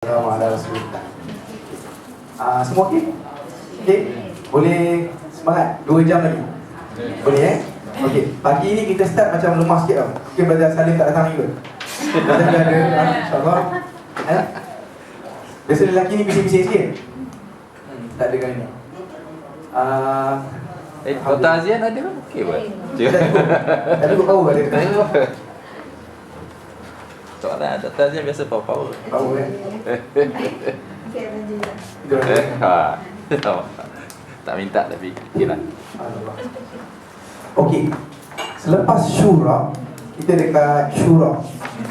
Bismillahirrahmanirrahim. Semua okey? Okey? Boleh semangat 2 jam lagi? Boleh Okey, pagi ni kita start macam lemah sikit tau. Mungkin Brother Salim tak datang lagi kot. Kita dah ada, insyaAllah. Biasa lelaki ni bising-bising sikit. Tak ada kali ni. Kota Azian ada kan? Okey buat. Tak cukup power ada. Soalan Dr. Azian biasa power. Power kan? Tak minta tapi okeylah. Okey. Selepas syura, kita dekat syura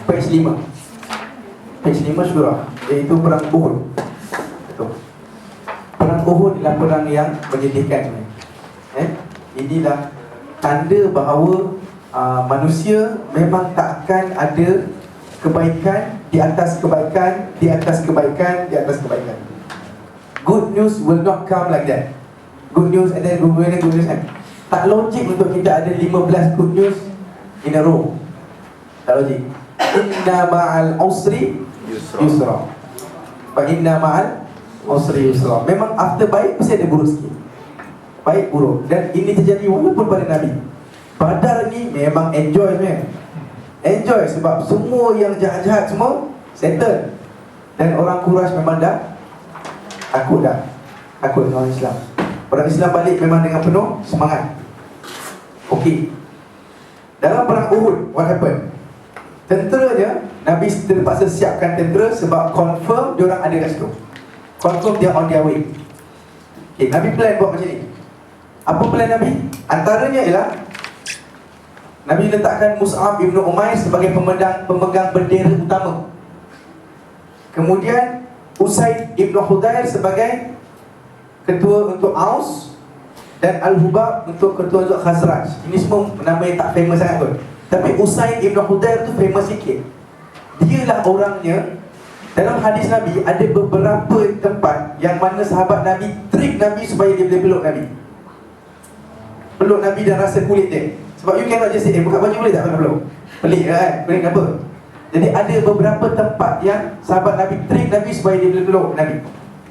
page 5. Page 5 syura, iaitu perang Uhud. Betul. Perang Uhud adalah perang yang menyedihkan sebenarnya. Inilah tanda bahawa manusia memang tak akan ada kebaikan di atas kebaikan, di atas kebaikan, di atas kebaikan. Good news will not come like that. Good news and then good news kan. Tak logik untuk kita ada 15 good news in a row. Tak logik. Inna ma'al usri yusra. Fa inna ma'al usri yusra. Memang after baik mesti ada buruk sikit. Baik buruk. Dan ini terjadi walaupun pada Nabi. Badar ni memang enjoy sebenarnya. Enjoy sebab semua yang jahat-jahat semua settle. Dan orang Quraisy memang dah takut dengan orang Islam. Orang Islam balik memang dengan penuh semangat. Okey. Dalam perang Uhud, what happened? Tenteranya, Nabi terpaksa siapkan tentera sebab confirm diorang ada kat situ. Confirm dia on their way. Okey, Nabi plan buat macam ni. Apa plan Nabi? Antaranya ialah Nabi letakkan Mus'ab ibn Umair sebagai pemegang bendera utama. Kemudian Usaid ibn Hudayr sebagai ketua untuk Aus dan Al-Hubab untuk ketua untuk Khazraj. Ini semua nama yang tak famous sangat pun. Tapi Usaid ibn Hudayr tu famous sikit. Dialah orangnya. Dalam hadis Nabi ada beberapa tempat yang mana sahabat Nabi trik Nabi supaya dia boleh peluk Nabi. Peluk Nabi dan rasa kulit dia. Sebab you cannot just say, buka baju boleh tak peluk? Pelik kan? Pelik kenapa? Jadi ada beberapa tempat yang sahabat Nabi trik Nabi supaya dia boleh peluk Nabi.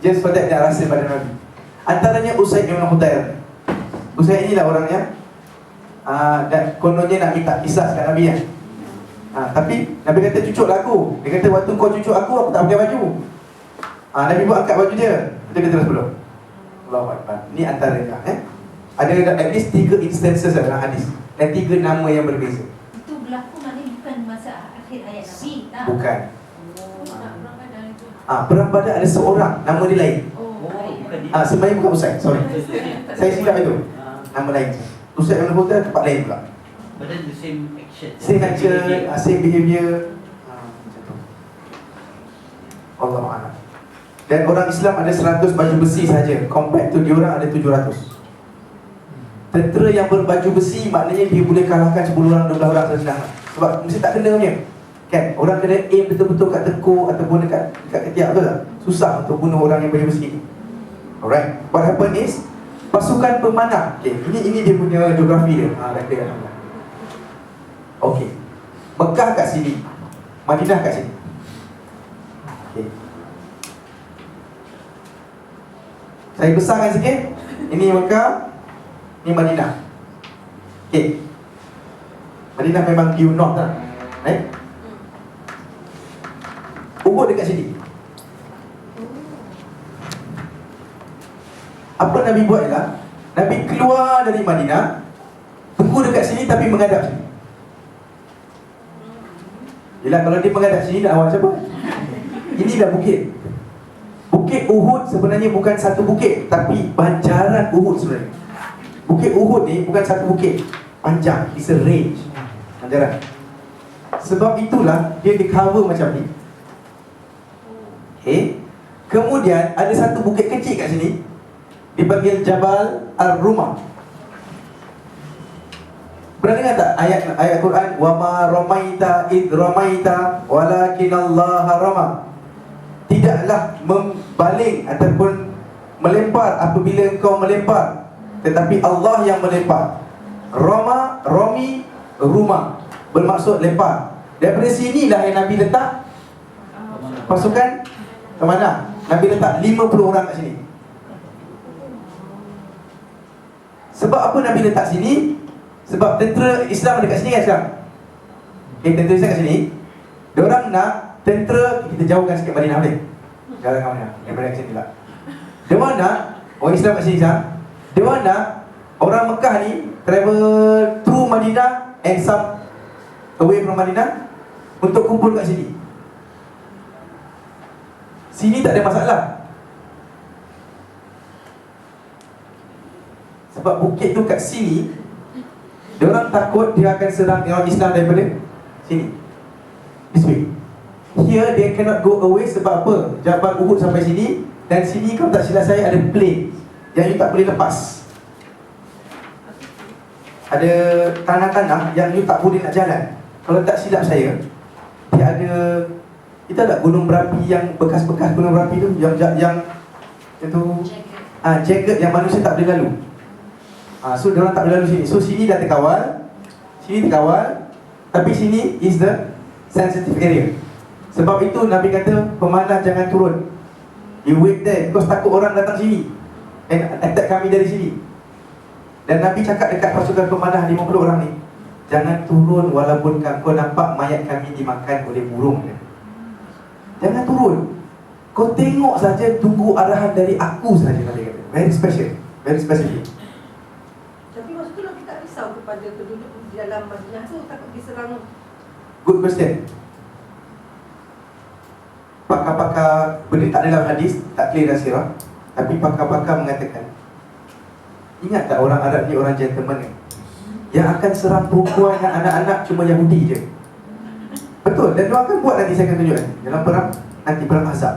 Just for that dia rasa pada Nabi. Antaranya Usaid bin Hudayr. Usaid inilah orangnya dan kononnya nak minta kisah kat Nabi kan. Tapi Nabi kata cucuklah aku. Dia kata waktu kau cucuk aku tak pakai baju. Nabi buat angkat baju dia. Dia kata terus peluk. Allahu Akbar. Ni antaranya ada at least 3 instances dalam hadis. Dan 3 nama yang berbeza. Itu berlaku maknanya bukan masa akhir hayat Nabi, tak? Bukan. Perang Badar itu. Perang Badar ada seorang, nama dia lain. Sebenarnya bukan Usaid, sorry. Saya silap itu. Nama lain. Usaid yang hotel tempat lain pula. But then the same action. Same action, same behavior. Macam tu. Allahuakbar. Dan orang Islam ada 100 baju besi saja. Compared to diorang ada 700. Tentera yang berbaju besi maknanya dia boleh kalahkan 10 orang, 12 orang senang. Sebab mesti tak kena punya. Kan? Orang kena aim betul-betul kat tekuk ataupun dekat ketiak, betul tak? Susah untuk bunuh orang yang baju besi. Alright. What happen is pasukan pemanah. Ini dia punya geografi dia. Okey. Mekah kat sini. Madinah kat sini. Okey. Saya besarkan sikit. Ini Mekah. Ini Madinah. Okey. Madinah memang due north lah. Uhud dekat sini. Apa Nabi buat ialah Nabi keluar dari Madinah, tunggu dekat sini tapi menghadap sini. Yelah kalau dia menghadap sini nak awak siapa? Ini dah bukit. Bukit Uhud sebenarnya bukan satu bukit, tapi banjaran Uhud sebenarnya. Bukit Uhud ni bukan satu bukit, panjang, it's a range. Banjaran. Sebab itulah dia di cover macam ni. Kemudian ada satu bukit kecil kat sini dipanggil Jabal Ar-Rumah. Pernah dengar tak ayat Quran, wa ma ramaita id ramaita walakinallaha rama. Tidaklah membaling ataupun melempar apabila engkau melempar, tetapi Allah yang melempar. Rama, romi, rumah, bermaksud lempar. Daripada sinilah yang Nabi letak pasukan Ke mana? Nabi letak 50 orang kat sini. Sebab apa Nabi letak sini? Sebab tentera Islam ada kat sini kan sekarang. Tentera Islam kat sini. Diorang nak tentera, kita jauhkan sikit Madinah boleh? Jauhkan Madinah, daripada kat sini lah. Diorang nak orang Islam kat sini sekarang. Diorang nak orang Mekah ni travel through Madinah and some away from Madinah untuk kumpul kat sini. Sini tak ada masalah. Sebab bukit tu kat sini, diorang takut dia akan serang orang Islam daripada sini. This way. Here they cannot go away sebab apa? Jabal Uhud sampai sini. Dan sini kalau tak silap saya ada plane yang you tak boleh lepas. Ada tanah-tanah yang you tak boleh nak jalan. Kalau tak silap saya, dia ada, kita ada gunung berapi yang bekas-bekas gunung berapi tu, yang itu jagged yang manusia tak boleh lalu. So diorang tak boleh lalu sini. So sini dah terkawal, sini terkawal, tapi sini is the sensitive area. Sebab itu Nabi kata pemanah jangan turun. You wait there because takut orang datang sini and attack kami dari sini. Dan Nabi cakap dekat pasukan pemanah 50 orang ni, jangan turun walaupun kau nampak mayat kami dimakan oleh burung. Jangan turun. Kau tengok saja, tunggu arahan dari aku saja. Nabi kata very special, very specific. Tapi maksud tu Nabi tak risau kepada penduduk di dalam Madinah tu takut diserang. Good question. Pakar-pakar, benda tak ada dalam hadis, tak clear dalam sirah, tapi pakar-pakar mengatakan, ingat tak orang Arab ni orang gentleman ni? Yang akan serang perempuan dan anak-anak cuma Yahudi je. Betul, dan dia akan buat nanti saya akan tunjukkan dalam perang, nanti perang Ahzab.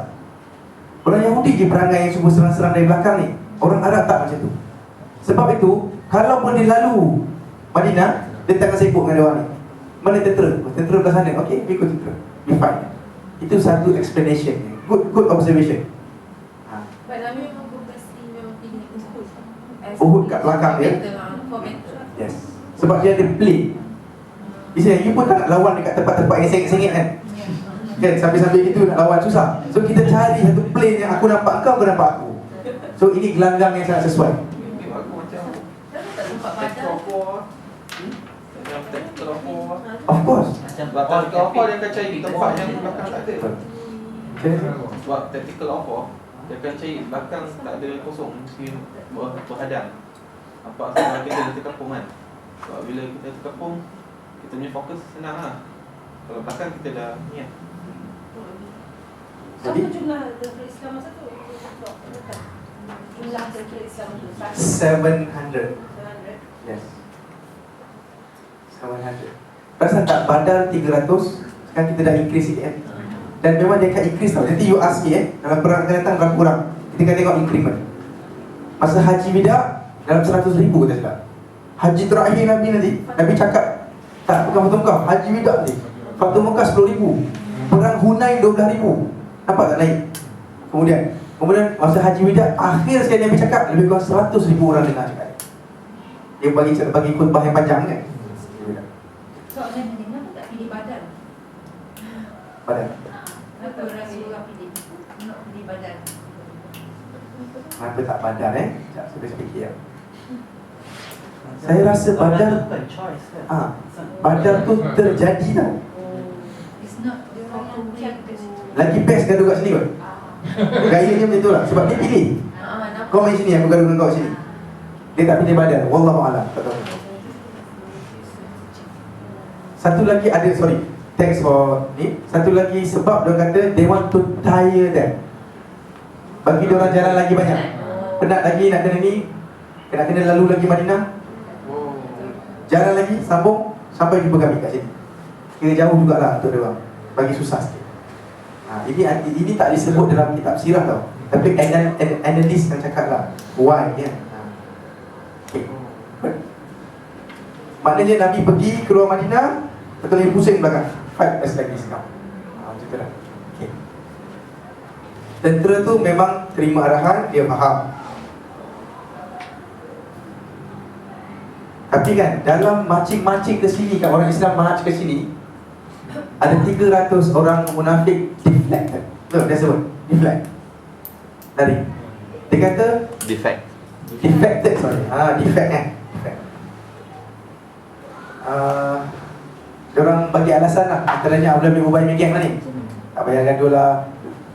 Orang Yahudi je perangai yang semua serang-serang dari belakang ni. Orang Arab tak macam tu. Sebab itu, kalau pun dia lalu Madinah, dia takkan sibuk dengan dia orang ni. Mana tentera? Tentera belah sana. Okay, ikut tentera. Be fine. Itu satu explanation. Good observation. But Nabi memang purposely memang pilih Uhud kat belakang dia. Yes. Sebab dia ada play. Biasanya you pun tak nak lawan dekat tempat-tempat yang sengit-sengit kan. Kan, sambil-sambil itu nak lawan susah. So kita cari satu plane yang aku nampak kau nampak aku. So ini gelanggang yang sangat sesuai. Of course. Tactical offer dia akan cari tempat yang belakang tak ada. Sebab tactical offer dia akan cari belakang tak ada kosong, mesti berhadang. Apa sebab kita dah terkepung kan. Sebab bila kita terkepung, kita punya fokus senang lah. Kalau belakang kita dah niat. Siapa jumlah tentera Islam masa tu? Jumlah tentera Islam tu 700. Yes. 700. Perasan tak, Badar 300, sekarang kita dah increase sikit kan. Dan memang dia akan increase tau. Nanti you ask me dalam perang akan datang berapa kurang. Kita akan tengok increment. Masa Haji Wida dalam 100,000 kata sebab. Haji terakhir Nabi nanti, Nabi cakap, tak, bukan Fatu Mekah, Haji Wida nanti Fatu Mekah 10,000, perang Hunain 12,000. Nampak tak naik? Kemudian masa Haji Wida, akhir sekali Nabi cakap, lebih kurang 100,000 orang dengar cakap. Dia bagi khutbah yang panjang kan. Soalan ni, kenapa tak pilih badan? Badan. Kenapa Rasulullah pilih nak pilih badan? Kenapa tak Badar Sekejap, saya fikir ya. Saya rasa Badar Badar tu terjadi tau. It's not the wrong. Lagi best gaduh kat sini kot. Gayanya macam tu lah. Sebab dia pilih. Kau main sini, aku gaduh dengan kau kat sini. Dia tak pilih Badar. Wallahualam. Tak tahu. Satu lagi ada, sorry, thanks for ni. Satu lagi sebab dia kata they want to tire them. Bagi dia orang jalan lagi banyak. Penat lagi nak kena ni, nak kena lalu lagi Madinah. Jalan lagi, sambung sampai jumpa kami kat sini. Kira jauh jugalah untuk dia orang. Bagi susah sikit. Ini tak disebut dalam kitab sirah tau. Tapi analis yang cakap lah why ya. Okay. Maknanya Nabi pergi keluar Madinah, betul yang pusing belakang. Fight as like this now. Macam tu lah. Okay. Tentera tu memang terima arahan, dia faham. Tapi kan dalam mancing-mancing ke sini kan, orang Islam march ke sini, ada 300 orang munafik deflected. Betul, dia sebut Deflect. Lari. Dia kata Defect. defected, sorry. Defect kan. Defect. Diorang bagi alasan lah. Antaranya Abdullah bin Ubay bin Geng lah ni. Tak payah gaduh lah.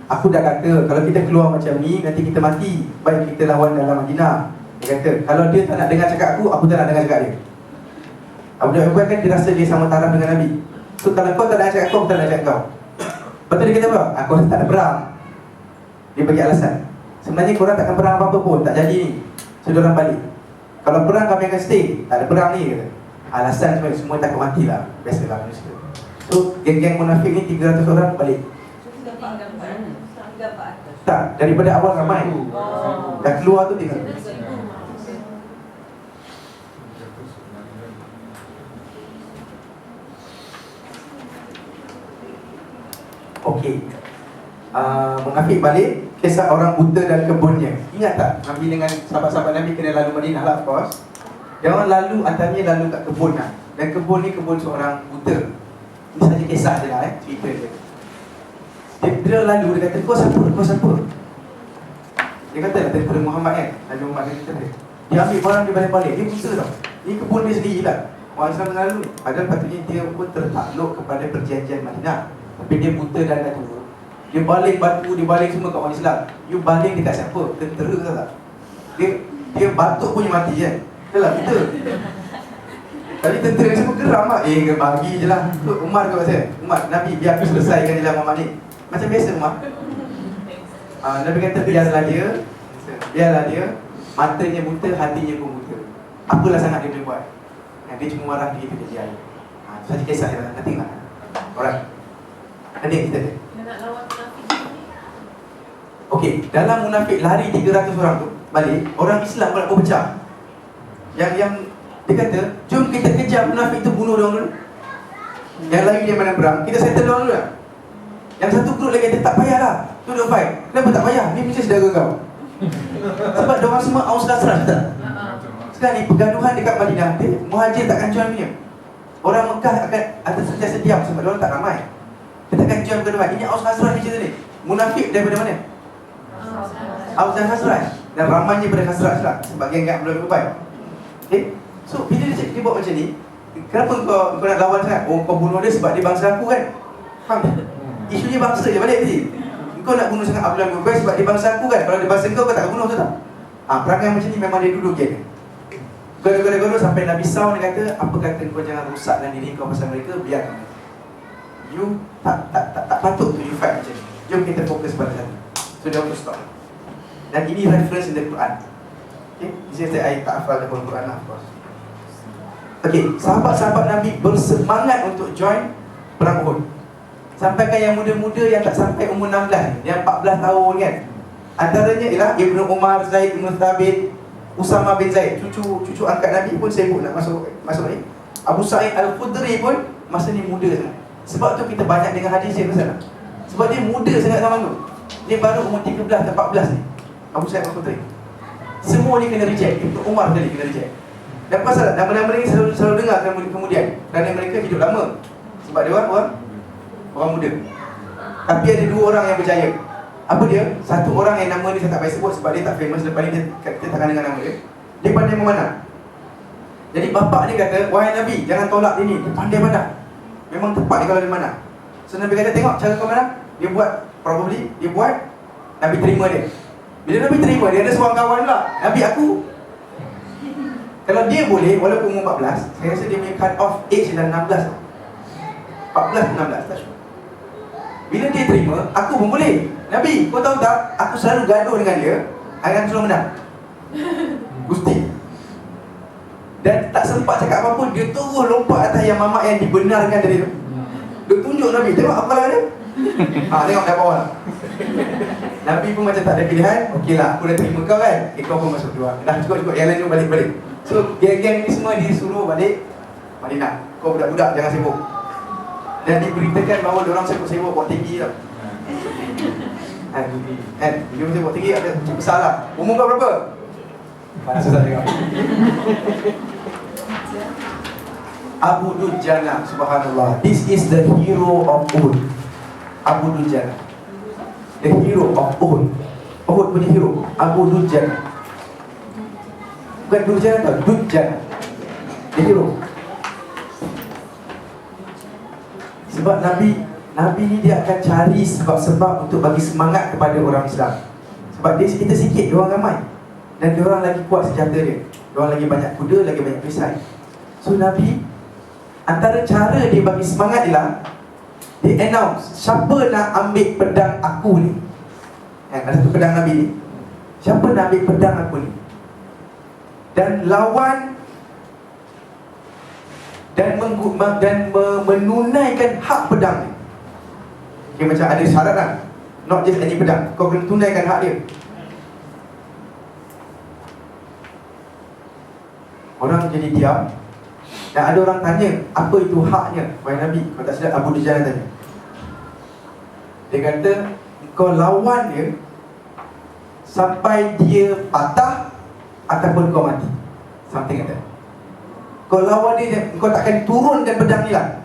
Aku dah kata kalau kita keluar macam ni nanti kita mati. Baik kita lawan dalam Madinah. Dia kata kalau dia tak nak dengar cakap aku tak nak dengar cakap dia. Abdullah bin Ubay kan dia rasa dia sama taraf dengan Nabi. So kalau kau tak nak cakap aku tak nak cakap kau. Lepas tu dia kata apa? Aku tak nak perang. Dia bagi alasan. Sebenarnya korang takkan perang apa-apa pun. Tak jadi ni. So diorang balik. Kalau perang kami akan stay. Tak ada perang ni kata. Alasan semua takut mati lah. Biasalah manusia. So geng-geng munafik ni 300 orang balik. Tak, daripada awal ramai. Dah keluar tu tinggal. Okey. Munafik balik. Kisah orang buta dan kebunnya. Ingat tak Nabi dengan sahabat-sahabat Nabi kena lalu Madinah lah, of course. Dia orang lalu, antaranya lalu kat kebun lah. Dan kebun ni kebun seorang buta. Ini saja kisah je lah cerita dia. Dia lalu, dia kata, kau siapa? Kau siapa? Dia kata lah daripada Muhammad kan. Nabi Muhammad kata dia. Dia ambil barang dia balik-balik. Dia buta tau. Ini kebun dia sendiri lah. Orang Islam tengah lalu ni. Padahal patutnya dia pun tertakluk kepada perjanjian Madinah. Tapi dia buta dan dah tua. Dia balik batu, dia balik semua kat orang Islam. You balik dekat siapa? Tentera ke tak? Dia batuk punya mati kan? Yalah, betul. Tapi tentera ni semua geram lah. Bagi je lah. Umar ke pasal? Umar, Nabi biar aku selesaikan je lah Muhammad ni. Macam biasa Umar. Nabi kata biarlah dia. Matanya buta, hatinya pun buta. Apalah sangat dia boleh buat? Dia cuma marah dia dia. Saja kisah dia. Nanti lah. Alright. Nanti kita nak lawan munafik ni. Okey, dalam munafik lari 300 orang tu balik, orang Islam pula berpecah. Yang dia kata, jom kita kejar munafik tu, bunuh dia orang dulu. Yang lagi dia mana perang, kita settle dia orang dulu lah. Yang satu grup lagi kata, tak payahlah, tu don't fight. Kenapa tak payah? Ni mesti saudara kau. Sebab dia orang semua Aus Khazraj tak? Sekarang ni pergaduhan dekat Madinah, Muhajir takkan join punya. Orang Mekah akan sentiasa diam sebab dia orang tak ramai. Kita akan join pergaduhan. Ini Aus Khazraj ni cerita ni. Munafik daripada mana? Aus dan Khazraj. Dan ramainya pada Khazraj lah. Sebab geng-geng belum berubah. Okay? So bila dia buat macam ni, kenapa kau nak lawan sangat? Kau bunuh dia sebab dia bangsa aku kan? Faham tak? Isunya bangsa je balik tadi. Kau nak bunuh sangat Abdullah bin Ubay sebab dia bangsa aku kan? Kalau dia bangsa kau tak akan bunuh tu tak? Perangai macam ni memang dia duduk je. Gaduh-gaduh sampai Nabi SAW dia kata, apa kata kau jangan rusakkan diri kau pasal mereka, biar you tak patut tu you fight macam ni. Jom kita fokus pada sana. So dia pun stop. Dan ini reference in the Quran. Okay, this is I tak hafal dalam Quran lah, of course. Okay, sahabat-sahabat Nabi bersemangat untuk join perang Uhud. Sampaikan yang muda-muda yang tak sampai umur 16, yang 14 tahun kan. Antaranya ialah Ibnu Umar, Zaid bin Thabit, Usama bin Zaid, cucu angkat Nabi pun sibuk nak masuk ni. Abu Sa'id Al-Khudri pun masa ni muda sangat. Sebab tu kita banyak dengar hadis dia pasal. Sebab dia muda sangat zaman tu. Dia baru umur 13 dan 14 ni. Abu Sa'id Al-Khudri. Semua ni kena reject. Ibnu Umar tadi kena reject. Dan pasal nama-nama ni selalu dengar kemudian kerana mereka hidup lama. Sebab dia orang muda. Tapi ada dua orang yang berjaya. Apa dia? Satu orang yang nama ni saya tak payah sebut sebab dia tak famous. Lepas ni kita takkan dengar nama dia. Dia pandai memanah. Jadi bapak ni kata, wahai Nabi, jangan tolak dia ni. Dia pandai manah. Memang tepat dia kalau dia manah. So Nabi kata, tengok cara kau manah. Dia buat, dia buat. Nabi terima dia. Bila Nabi terima dia, ada seorang kawan pula. Nabi aku. Kalau dia boleh, walaupun umur 14, saya rasa dia punya cut off age dah 16. 14 16, tak sure. Bila dia terima, aku pun boleh. Nabi, kau tahu tak? Aku selalu gaduh dengan dia. Akan selalu menang. Gusti. Dan tak sempat cakap apa-apa, dia terus lompat atas yang mamak yang dibenarkan tadi tu. Dia tunjuk Nabi, tengok apa lah dia. Tengok dah bawah lah. Nabi pun macam tak ada pilihan. Okeylah, aku dah terima kau kan. Kau pun masuk dua. Dah cukup-cukup, yang lain pun balik-balik. So, geng-geng ni semua disuruh balik Madinah. Kau budak-budak jangan sibuk. Dan diberitakan bahawa diorang sibuk-sibuk buat tinggi tau. Dia mesti buat tinggi ada besar lah. Umur kau berapa? Mana susah tengok. Abu Dujana, subhanallah. This is the hero of Uhud. Abu Dujana. The hero of Uhud. Uhud punya hero Abu Dujana. Bukan Dujana tau, Dujana. The hero. Sebab Nabi ni dia akan cari sebab-sebab untuk bagi semangat kepada orang Islam. Sebab dia kita sikit, dia orang ramai. Dan dia orang lagi kuat senjata dia. Dia orang lagi banyak kuda, lagi banyak perisai. So Nabi, antara cara dia bagi semangat ialah dia announce, siapa nak ambil pedang aku ni? Ada satu pedang Nabi ni. Siapa nak ambil pedang aku ni? Dan lawan dan menunaikan hak pedang ni. Okay, macam ada syarat lah. Not just any pedang, kau kena tunaikan hak dia. Orang jadi diam. Dan ada orang tanya, apa itu haknya? Wahai Nabi, kalau tak silap Abu Dujana tanya. Dia kata, kau lawan dia sampai dia patah ataupun kau mati. Something like that. Kau lawan dia, kau takkan turunkan pedang ni lah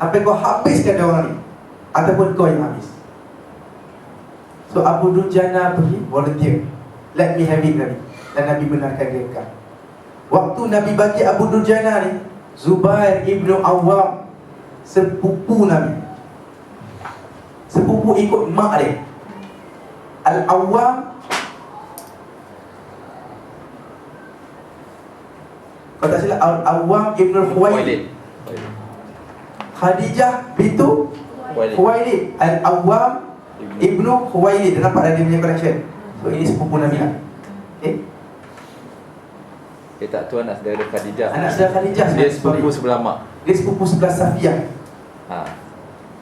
sampai kau habiskan dia orang ni, ataupun kau yang habis. So Abu Dujana pergi volunteer, let me have it Nabi. Dan Nabi benarkan dia kan. Waktu Nabi bagi Abu Dujana ni, Zubair ibnu Awam, sepupu Nabi, sepupu ikut mak dia, Al-Awwam. Kalau tak silap Al-Awwam ibnu Khuwailid, Khadijah bintu Khuwailid, Al-Awwam ibnu Khuwailid. Dia nampak ada dia punya connection. So ini sepupu Nabi lah. Okay. Dia tak tu anak saudara Khadijah. Anak saudara Khadijah. Dia sepupu sebelah mak. Dia sepupu sebelah Safiyah.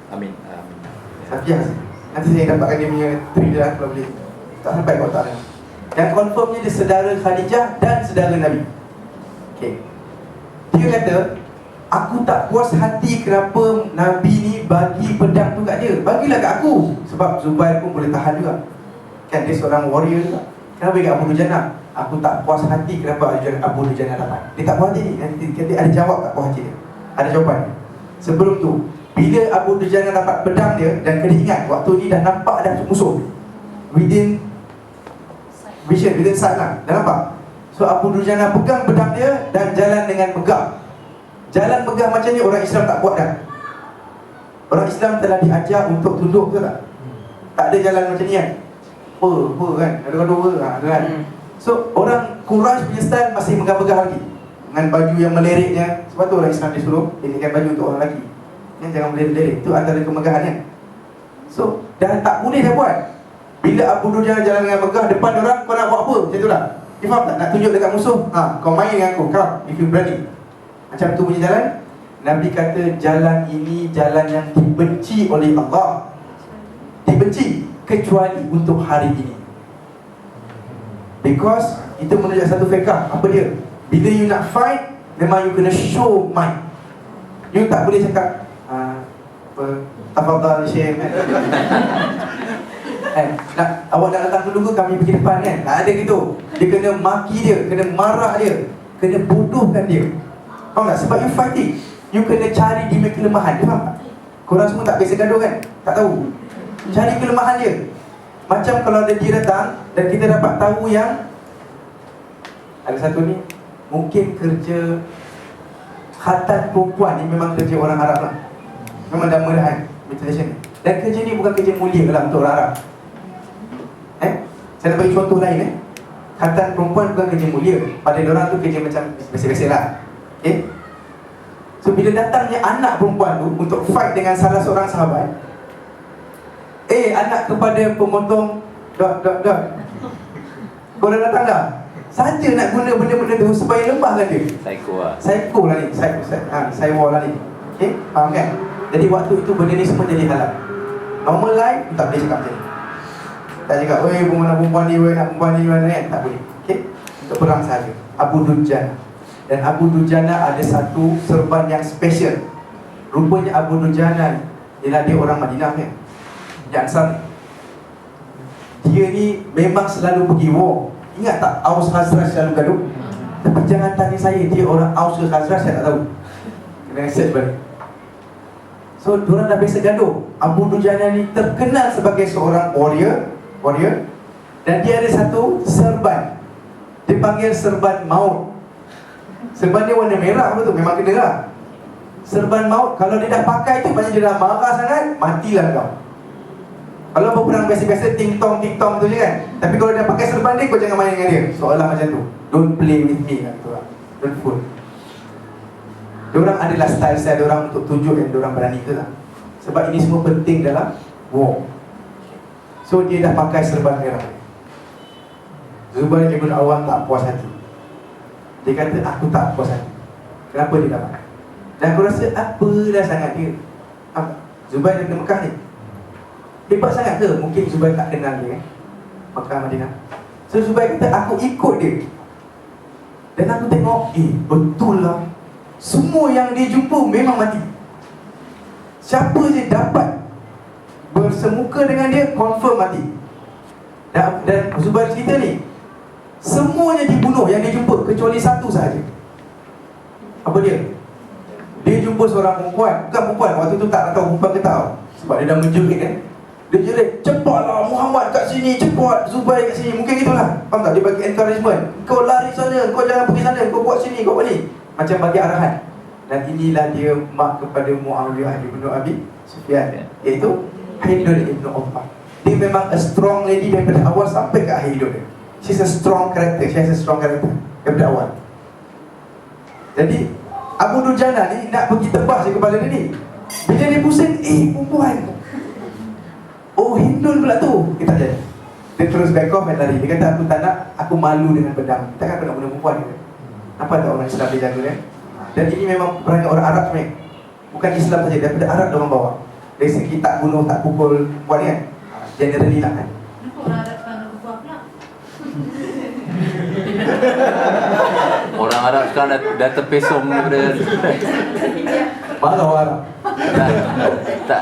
Amin. Safiyah. Nanti saya dapatkan dia punya trailer kalau boleh. Tak sampai kau tak. Yang confirmnya dia saudara Khadijah dan saudara Nabi. Okay. Dia kata, aku tak puas hati kenapa Nabi ni bagi pedang tu kat dia. Bagilah kat aku. Sebab Zubair pun boleh tahan juga. Kan dia seorang warrior juga. Kenapa bagi Abu Dujana? Aku tak puas hati kenapa Abu Dujana dapat. Dia tak puas hati ni. Nanti ada jawab tak puas hati dia. Ada jawapan. Sebelum tu, bila Abu Dujana dapat pedang dia, dan kena ingat waktu ni dah nampak dah musuh within vision, within sight lah. Dah nampak. So Abu Dujana pegang pedang dia dan jalan dengan megah. Jalan megah macam ni orang Islam tak buat dah. Orang Islam telah diajar untuk tunduk, betul tak? Tak ada jalan macam ni kan. Kan? Ada dua kan? So orang Quraisy punya style masih megah-megah lagi, dengan baju yang meleriknya. Sebab tu orang Islam disuruh pilihkan baju untuk orang lelaki yang jangan melerik-lerik. Itu antara kemegahannya. So dah tak boleh dah buat. Bila Abu Dujana jalan dengan megah depan orang, kau nak buat apa? Macam tu lah. You faham tak? Nak tunjuk dekat musuh, kau main dengan aku, come, if you berani. Macam tu punya jalan. Nabi kata jalan ini jalan yang dibenci oleh Allah. Dibenci kecuali untuk hari ini. Because itu menunjuk satu fiqah. Apa dia? Bila you nak fight, memang you kena show might. You tak boleh cakap tafadhal Syekh awak nak datang dulu ke kami pergi depan kan? Tak ada gitu. Dia kena maki dia, kena marah dia, kena bodohkan dia. Faham tak? Sebab you fighting, you kena cari di kelemahan. Dia faham tak? Korang semua tak biasa gaduh kan? Tak tahu. Cari kelemahan dia. Macam kalau ada dia datang dan kita dapat tahu yang ada satu ni mungkin kerja khatan perempuan ni memang kerja orang Arab lah. Memang dah merahan mutilation. Dan kerja ni bukan kerja mulia lah untuk orang Arab. Saya nak bagi contoh lain. Khatan perempuan bukan kerja mulia. Pada orang tu kerja macam biasa-biasa lah. Okay. So bila datangnya anak perempuan tu untuk fight dengan salah seorang sahabat, anak kepada pemotong dot. Kau dah datang dah? Saja nak guna benda-benda tu supaya lembahkan dia. Psycho lah ni. Psycho lah ni. Okay, faham kan? Jadi waktu itu benda ni semua jadi halal. Normal life, tak boleh cakap macam ni. Tak cakap, nak perempuan ni, nak perempuan ni, kan? Tak boleh. Okay? Untuk perang sahaja. Abu Dujana. Dan Abu Dujana ada satu serban yang special. Rupanya Abu Dujana ni, ialah dia orang Madinah kan? Ansar. Dia ni memang selalu pergi war. Ingat tak Aus Khazraj selalu gaduh? Tapi jangan tanya saya dia orang Aus ke Khazraj, saya tak tahu. Kena search balik. So diorang dah biasa gaduh. Abu Dujana ni terkenal sebagai seorang warrior, dan dia ada satu serban. Dia panggil serban maut. Serban dia warna merah betul, memang kena lah. Serban maut, kalau dia dah pakai tu, macam dia dah marah sangat, matilah kau. Kalau berperang biasa-biasa ting-tong tu je kan. Tapi kalau dia pakai serban dia, kau jangan main dengan dia. Seolah macam tu. Don't play with me kan, tu lah. Don't fool. Diorang adalah style-style diorang untuk tunjuk yang diorang berani tu lah. Sebab ini semua penting dalam war. So dia dah pakai serban merah. Zubair bin Awam tak puas hati. Dia kata, aku tak puas hati. Kenapa dia dah pakai? Dan aku rasa apalah sangat dia. Zubair daripada Mekah ni hebat sangat ke? Mungkin Zubair tak kenal dia Mekah Madinah. So Zubair kata, aku ikut dia. Dan aku tengok, betul lah, semua yang dia jumpa memang mati. Siapa je dapat bersemuka dengan dia, confirm mati. Dan Zubair cerita ni, semuanya dibunuh yang dia jumpa, kecuali satu sahaja. Apa dia? Dia jumpa seorang perempuan. Bukan perempuan, waktu tu tak tahu perempuan ke tak. Sebab dia dah menjerit kan. Dia jerit, cepatlah Muhammad kat sini, cepat Zubair kat sini. Mungkin itulah, faham tak? Dia bagi encouragement. Kau lari sana, kau jangan pergi sana, kau buat sini, kau buat ni. Macam bagi arahan. Dan inilah dia mak kepada Muawiyah ibn Abi Sufyan, iaitu Hindul ibn Uthman. Dia memang a strong lady daripada awal sampai ke akhir hidup dia. She's a strong character. She has a strong character daripada awal. Jadi Abu Dujana ni nak pergi tebas je kepala dia ni. Bila dia pusing, perempuan. Oh, Hindul pula tu. Dia tak jadi. Dia terus back off dan lari. Dia kata, aku tak nak, aku malu dengan pedang. Takkan aku nak bunuh perempuan ni. Nampak tak orang Islam dia jaga kan? Dan ini memang perangai orang Arab sebenarnya. Bukan Islam saja, daripada Arab dia orang bawa. Dari segi tak bunuh, tak pukul perempuan ni kan. Generally lah kan. Kenapa orang Arab pandang buah pula? Orang Arab sekarang dah terpesong daripada Marah orang Arab. tak.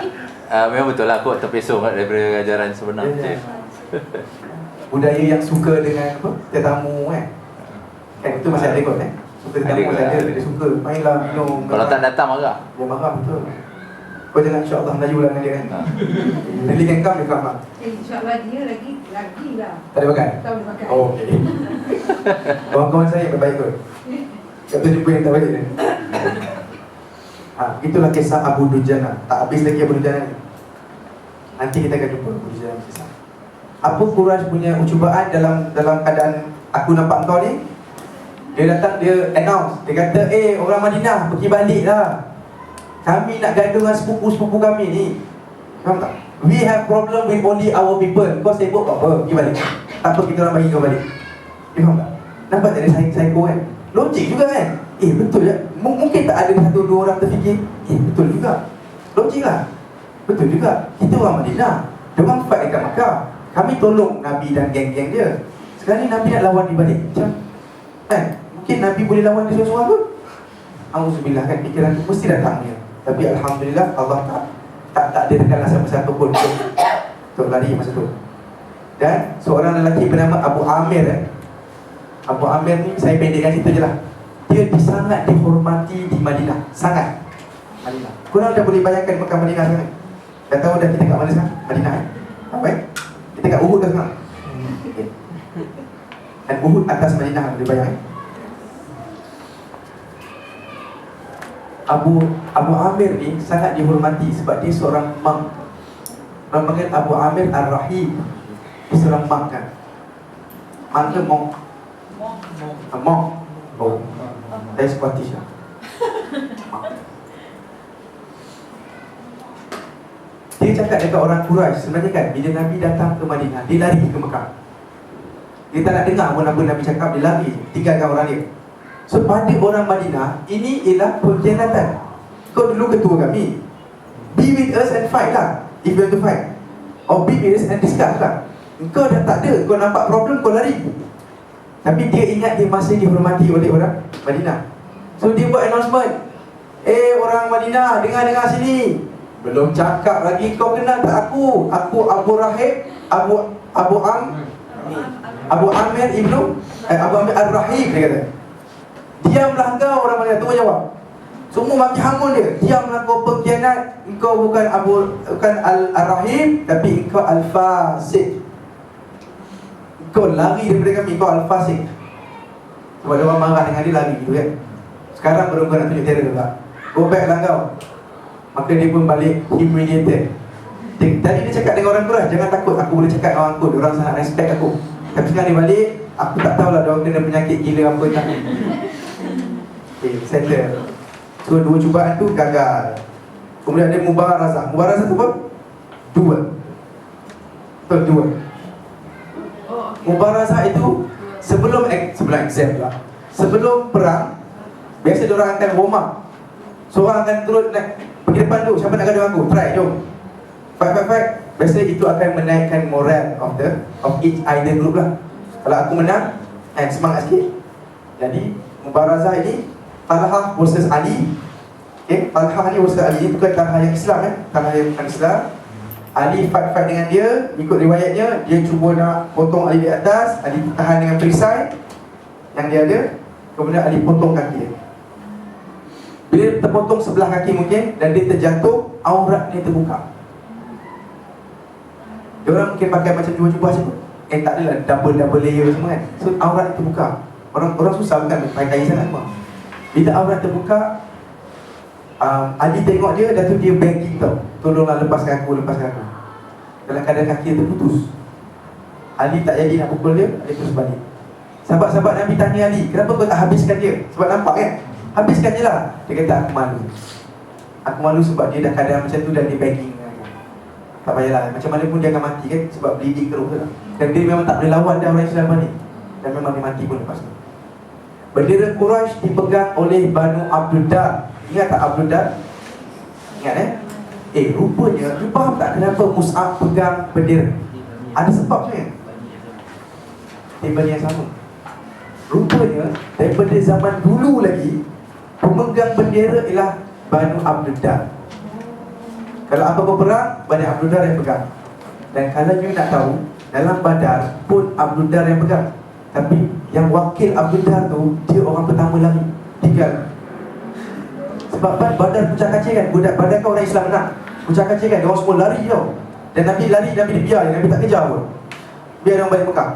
Memang betul lah kot, terpesong daripada ajaran sebenar. Ya. Budaya yang suka dengan apa? Tetamu kan. Kan itu masih ada kot kan. Suka tetamu Ada masih kot. ada, dia suka. Mainlah minum. Kalau tak datang marah. Dia marah betul. Kau jangan insya-Allah Melayu lah dengan dia kan. Really can come, dia come lah. InsyaAllah dia lagi lah. Tak ada makan? Tak boleh makan. Oh, okey. Kawan-kawan saya berbaik kot. Kata jumpa yang tak baik ni. Itulah kisah Abu Dujana. Tak habis lagi Abu Dujana ni. Nanti kita akan jumpa Abu Dujana kisah. Apa Quraisy punya ucubaan dalam keadaan aku nampak kau ni? Dia datang, dia announce. Dia kata, orang Madinah, pergi balik lah. Kami nak gaduh dengan sepupu-sepupu kami ni. Faham tak? We have problem with only our people. Kau sibuk apa? Pergi balik. Tak apa, kita orang bagi kau balik. Faham tak? Nampak tak dia psycho kan? Logik juga kan? Betul je. Mungkin tak ada satu dua orang terfikir, betul juga. Logik lah. Betul juga. Kita orang Madinah. Dia orang fight dekat Makkah. Kami tolong Nabi dan geng-geng dia. Sekarang ni Nabi nak lawan dia balik. Macam kan? Mungkin Nabi boleh lawan dia seorang-seorang pun. Auzubillah kan, fikiran tu mesti datang dia. Tapi Alhamdulillah Allah tak takdirkanlah siapa-siapa pun untuk lari masa tu. Dan seorang lelaki bernama Abu Amir. Abu Amir ni, saya pendekkan cerita je lah. Dia sangat dihormati di Madinah. Sangat Madinah. Korang dah boleh bayangkan Mekah Madinah sekarang. Dah tahu dah kita kat mana sekarang? Madinah apa kita kat Uhud dah sekarang. Okay. Dan Uhud atas Madinah, boleh bayangkan. Abu Amir ni sangat dihormati sebab dia seorang monk. Orang panggil Abu Amir Ar-Rahib. Dia seorang monk kan. Monk ke monk? Monk. Oh, saya Scottish lah. Dia cakap dekat orang Quraisy, sebenarnya kan bila Nabi datang ke Madinah, dia lari ke Mekah. Dia tak nak dengar pun apa Nabi cakap, dia lari, tinggalkan orang dia. So pada orang Madinah, ini ialah pengkhianatan. Kau dulu ketua kami, be with us and fight lah, if you want to fight. Or be with us and discuss lah. Kau dah tak ada, kau nampak problem, kau lari. Tapi dia ingat dia masih dihormati oleh orang Madinah. So dia buat announcement, orang Madinah, dengar-dengar sini. Belum cakap lagi, kau kenal tak aku? Aku Abu Rahib, Abu Amir ibnu Abu Amir Ar-Rahib, dia kata. Diamlah kau, orang Madinah. Tunggu jawab. Semua maki hamun dia. Diamlah kau pengkhianat. Engkau bukan Al-Rahim, tapi engkau Al-Fasik. Engkau lari daripada kami, engkau Al-Fasik. Sebab dia orang marah dengan dia, lari gitu kan. Sekarang baru kau nak tunjuk terror pula. Go back lah kau. Maka dia pun balik humiliated. Tadi dia cakap dengan orang Quraisy, jangan takut, aku boleh cakap dengan orang tu, diorang sangat respect aku. Tapi sekarang dia balik, aku tak tahulah diorang kena penyakit gila apa tak. Okay, settle. So dua cubaan tu gagal. Kemudian ada Mubarazah. Mubarazah tu apa? Duel. Betul, duel. Mubarazah itu sebelum exam lah. Sebelum perang, biasa diorang akan warm up. Seorang akan turun naik, pergi depan tu, siapa nak gaduh dengan aku? Try, jom. Fight. Biasa itu akan menaikkan moral of each either group lah. Kalau aku menang, semangat sikit. Jadi Mubarazah ini Talha versus Ali. Okay, Talha ni versus Ali. Itu bukan Talha yang Islam Talha yang bukan Islam. Ali fight dengan dia. Ikut riwayatnya, dia cuba nak potong Ali di atas. Ali tahan dengan perisai yang dia ada. Kemudian Ali potong kaki dia. Bila terpotong sebelah kaki mungkin, dan dia terjatuh, aurat dia terbuka. Dia orang mungkin pakai macam jubah-jubah macam tu. Tak adalah double layer semua kan. So aurat terbuka. Orang susah bukan pakai kain sangat semua. Bila aurat terbuka, Ali tengok dia, dah tu dia begging tau, tolonglah lepaskan aku. Dalam keadaan kaki dia terputus. Ali tak jadi nak pukul dia, dia terus balik. Sahabat-sahabat Nabi tanya Ali, kenapa kau tak habiskan dia? Sebab nampak kan, habiskan je lah. Dia kata, aku malu sebab dia dah keadaan macam tu dan dia begging. Tak payahlah, macam mana pun dia akan mati kan, sebab bleeding terus lah. Dan dia memang tak boleh lawan dah orang Islam ni. Dan memang dia mati pun lepas tu. Bendera Quraisy dipegang oleh Banu Abdul Dar. Ingat tak Abdul Dar? Ingat rupanya, you faham tak kenapa Mus'ab pegang bendera? Ada sebab sebenarnya. Bendera yang sama. Rupanya, daripada zaman dulu lagi, pemegang bendera ialah Banu Abdul Dar. Kalau apa-apa perang, Bani Abdul Dar yang pegang. Dan kalau you nak tahu, dalam Badar pun Abdul Dar yang pegang. Tapi yang wakil Abdul Dar tu, dia orang pertama lari, tinggal. Sebab Badar puncak-kacir kan, budak Badar kan orang Islam menang. Puncak-kacir kan, dia orang semua lari tau. Dan Nabi lari, Nabi dibiar, Nabi tak kejar pun. Biar dia orang balik Mekah.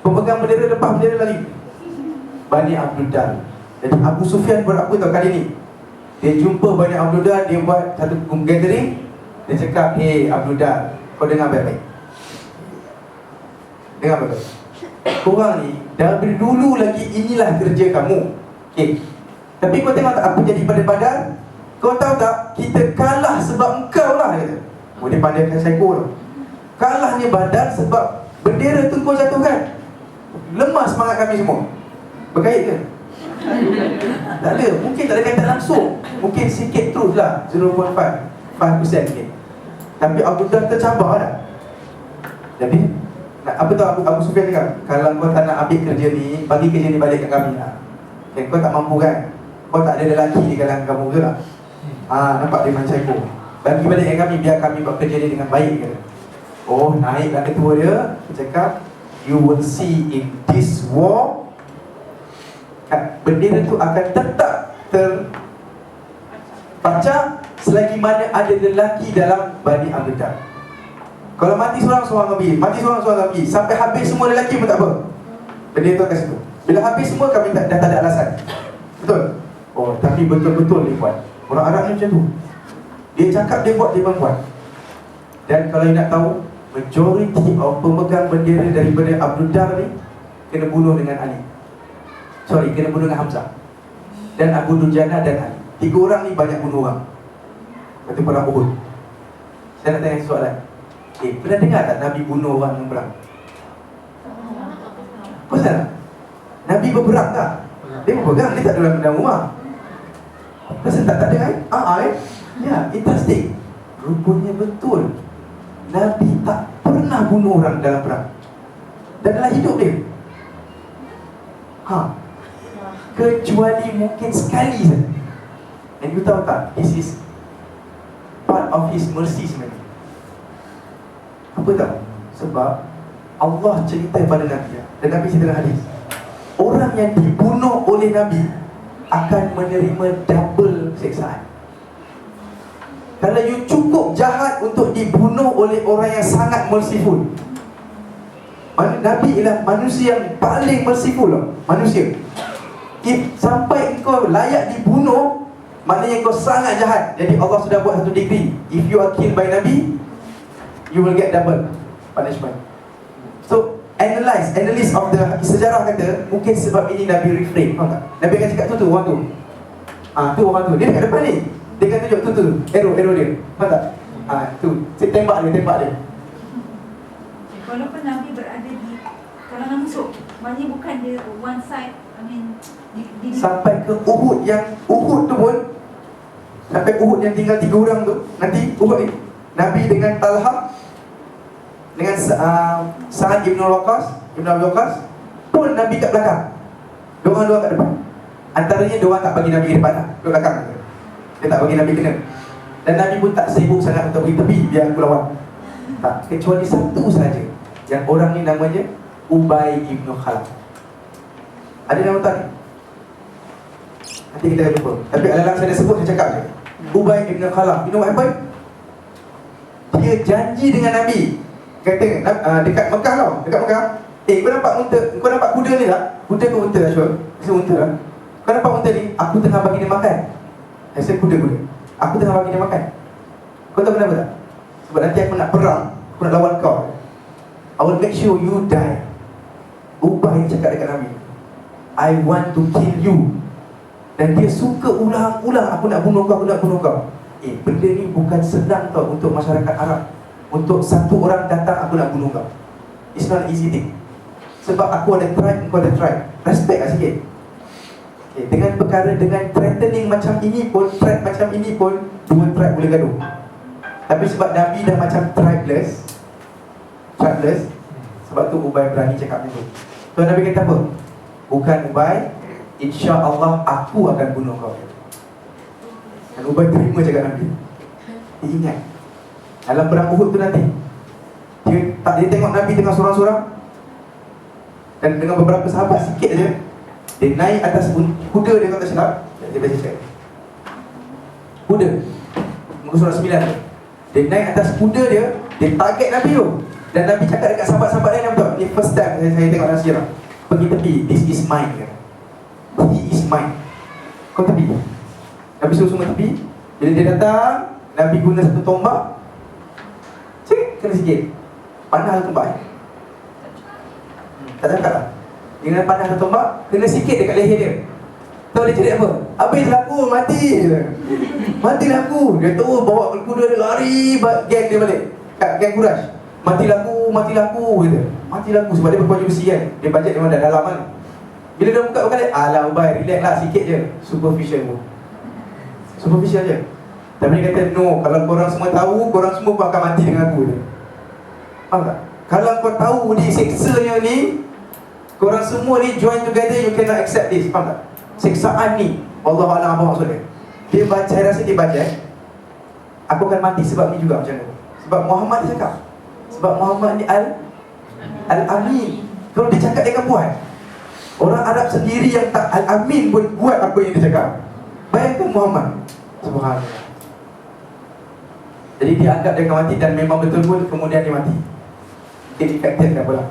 Pemegang bendera lepas bendera lari, Bani Abdul Dar. Jadi Abu Sufyan buat apa tau kali ni? Dia jumpa Bani Abdul Dar, dia buat satu gathering. Dia cakap, hey Abdul Dar, kau dengar baik-baik. Dengar baik-baik. Korang ni, dari dulu lagi inilah kerja kamu. Okay. Tapi kau tengok tak apa jadi pada Badar? Kau tahu tak, kita kalah sebab engkau lah. Dia pandai psycho tau. Kalahnya Badar sebab bendera tu kau jatuhkan. Lemah semangat kami semua. Berkait ke? Tak ada, mungkin tak ada kaitan langsung. Mungkin sikit terus lah, 0.5% mungkin. Tapi Abu Dhar tercabar dah. Jadi apa tahu Abu Sufyan cakap, kalau kau tak nak ambil kerja ni, bagi kerja ni balik kat kami lah. Kau tak mampu kan? Kau tak ada lelaki di kalangan kamu ke lah? Nampak dia macam psycho. Bagi balik kat kami, biar kami buat kerja ni dengan baik ke. Oh, naiklah ketua dia. Dia cakap, you will see in this war, bendera tu akan tetap terpacah selagi mana ada lelaki dalam Bani Abdul Dar. Kalau mati seorang pergi, mati seorang pergi, sampai habis semua lelaki pun tak apa, bendera tu akan situ. Bila habis semua, kami dah tak ada alasan. Betul? Oh, tapi betul-betul dia buat. Orang Arab ni macam tu. Dia cakap dia buat, dia pun buat. Dan kalau nak tahu, majoriti of pemegang bendera daripada Abdul Dar ni kena bunuh dengan Ali. Kena bunuh dengan Hamzah dan Abu Dujana dan Ali. 3 orang ni banyak bunuh orang. Lepas tu perang Uhud. Saya nak tanya soalan. Pernah dengar tak Nabi bunuh orang yang perang? Pasal Nabi berperang tak? Dia berperang, dia tak dalam rumah. Pasal tak dengar? Ya, interesting. Rupanya betul, Nabi tak pernah bunuh orang dalam perang. Dan dalam hidup dia, kecuali mungkin sekali saja. Dan you tahu tak, this is part of his mercy sebenarnya. Apa tahu? Sebab Allah cerita pada Nabi, dan Nabi cerita dalam hadis, orang yang dibunuh oleh Nabi akan menerima double siksaan. Kalau you cukup jahat untuk dibunuh oleh orang yang sangat merciful. Nabi ialah manusia yang paling merciful lah. Manusia. If sampai kau layak dibunuh, maknanya kau sangat jahat. Jadi Allah sudah buat satu degree. If you are killed by Nabi, you will get double punishment. So analyst of the sejarah kata, mungkin sebab ini Nabi refrain. Faham tak? Nabi akan cakap tu orang tu. Tu orang tu. Dia dekat depan ni. Dia akan tunjuk tu arrow dia. Faham tak? Tu. Tembak dia. Walaupun Nabi berada di kalangan musuh, maknanya bukan dia one side, I mean sampai ke Uhud tu pun, sampai Uhud yang tinggal 3 orang tu, nanti Uhud ni Nabi dengan Talha, dengan Sa'ad Ibn Abi Waqqas pun Nabi kat belakang. Diorang kat depan. Antaranya diorang tak bagi Nabi ke depan lah, duduk belakang. Dia tak bagi Nabi kena. Dan Nabi pun tak sibuk sangat untuk pergi tepi, biar aku lawan. Tak, kecuali satu saja. Yang orang ni namanya Ubay Ibn Khalaf. Ada nama tak ni? Nanti kita akan jumpa. Tapi alalang saya dah sebut, saya cakap je. Ubay Ibn Khalaf, you know what happened? Dia janji dengan Nabi. Kata, dekat Mekah tau, dekat Mekah. Kau nampak kuda ni tak? Kuda ke unta Ashur? Rasa unta lah. Kau nampak unta ni? Aku tengah bagi dia makan. Rasa kuda. Aku tengah bagi dia makan. Kau tahu kenapa tak? Sebab nanti aku nak perang, aku nak lawan kau. I will make sure you die. Ubay cakap dekat Nabi, I want to kill you. Dan dia suka ulang-ulang, aku nak bunuh kau. Benda ni bukan senang tau untuk masyarakat Arab. Untuk satu orang datang, aku nak bunuh kau. It's not an easy thing. Sebab aku ada tribe, kau ada tribe. Respect lah sikit. Dengan perkara, dengan threatening macam ini pun, threat macam ini pun, dua tribe boleh gaduh. Tapi sebab Nabi dah macam tribeless, sebab tu Ubay berani cakap macam tu. So Nabi kata apa? Bukan Ubay, insya-Allah aku akan bunuh kau. Dan Ubay terima cakap Nabi. Dia ingat dalam perang Uhud tu nanti, dia tengok Nabi tengah sorang-sorang, dan dengan beberapa sahabat sikit aja, dia naik atas kuda dia, kata silap. Dia baca cakap kuda, muka surah 9 tu. Dia naik atas kuda dia target Nabi tu. Dan Nabi cakap dekat sahabat-sahabat lain, betul, ni first time saya tengok dalam sejarah. Pergi tepi, this is mine. He is mine. Kau tepi. Nabi suruh semua tepi. Bila dia datang, Nabi guna satu tombak. Cik, kena sikit. Panah tombak. Tak cakap lah. Dia kena panah satu tombak, kena sikit dekat leher dia. Tahu dia cakap apa? Habis aku, mati. Matilah aku. Dia tahu bawa kuda dia lari, geng dia balik. Geng Quraisy. Matilah aku kata. Matilah aku sebab dia berbaju besi kan. Dia bajet memang dah dalam kan. Bila dia buka balik, alah Ubay, relax lah sikit je. Superficial je. Tapi dia kata, no, kalau korang semua tahu, korang semua pun akan mati dengan aku je. Faham tak? Kalau kau tahu ni siksanya ni, korang semua ni join together, you cannot accept this. Faham tak? Siksaan ni, Wallahualam apa maksudnya. Dia baca, saya rasa dia baca, aku akan mati sebab ni juga macam tu. Sebab Muhammad dia cakap, sebab Muhammad ni Al-Amin. Kalau dia cakap, dia akan buat. Orang Arab sendiri yang tak Al-Amin pun buat apa yang dia cakap. Bayangkan Muhammad. Subhanallah. Jadi dia anggap dia akan mati, dan memang betul pun kemudian dia mati. Dia infected kan pula.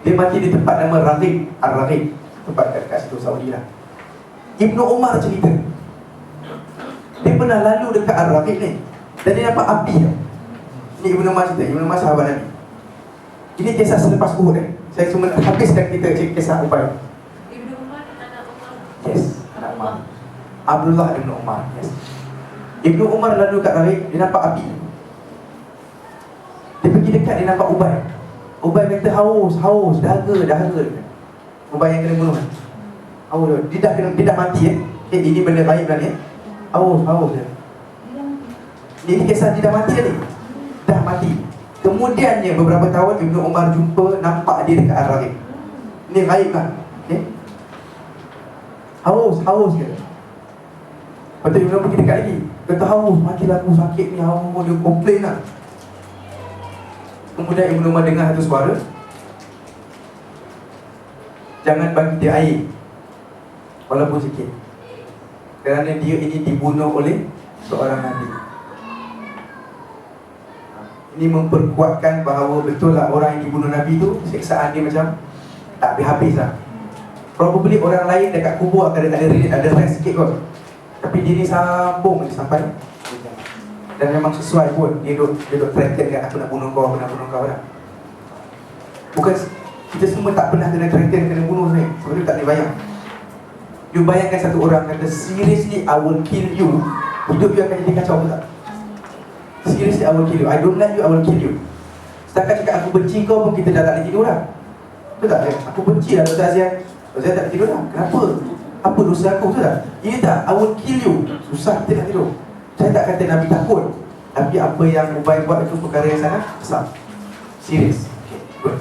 Dia mati di tempat nama Raghib, Ar-Raghib, tempat kat situ Saudi lah. Ibnu Umar cerita, dia pernah lalu dekat Ar-Raghib ni, dan dia nampak api. Ini Ibnu Umar cerita, Ibnu Umar sahabat Nabi. Ini kisah selepas Uhud. Saya cuma habiskan kita kisah Ubay. Ibnu Umar, anak Umar. Yes, anak Umar. Abdullah Ibnu Umar. Yes. Ibnu Umar lalu kat Raghib, dia nampak api. Dia pergi dekat, dia nampak Ubay. Ubay kata haus, dahaga. Ubay yang kena bunuh. Haus dia. Dia dah mati ini benda baik kan ni. Haus dia. Ini kisah dia dah mati tadi. Dah mati. Kemudiannya beberapa tahun Ibnu Umar jumpa, nampak dia dekat Ar-Raghib. Ni gaib kan. Haus dia. Lepas tu Ibnu Umar pergi dekat lagi. Kata haus, matilah aku, sakit ni, haus. Dia komplain lah. Kemudian Ibnu Umar dengar satu suara, jangan bagi dia air walaupun sikit. kerana dia ini dibunuh oleh seorang Nabi. Ini memperkuatkan bahawa betul lah orang yang dibunuh Nabi tu siksaan dia macam tak habis lah. Probably orang lain dekat kubur akan ada rest sikit kot, tapi dia ni sambung dia sampai. Dan memang sesuai pun, dia duk threaten kan, aku nak bunuh kau lah. Bukan, kita semua tak pernah kena threaten, kena bunuh ni. Sebenarnya tak boleh bayang. You bayangkan satu orang kata, seriously I will kill you, hidup you akan jadi kacau ke tak? Seriously I will kill you, I don't like you, I will kill you. Setakat cakap aku benci kau pun kita dah tak boleh tidur lah. Betul tak? Aku benci lah Dr. Azian, Dr. Azian tak boleh tidur lah. Kenapa? Apa dosa aku, betul tak? Ini tak, I will kill you. Susah kita nak tidur. Saya tak kata Nabi takut, tapi apa yang Ubay buat itu perkara yang sangat besar. Serius. Okay, good.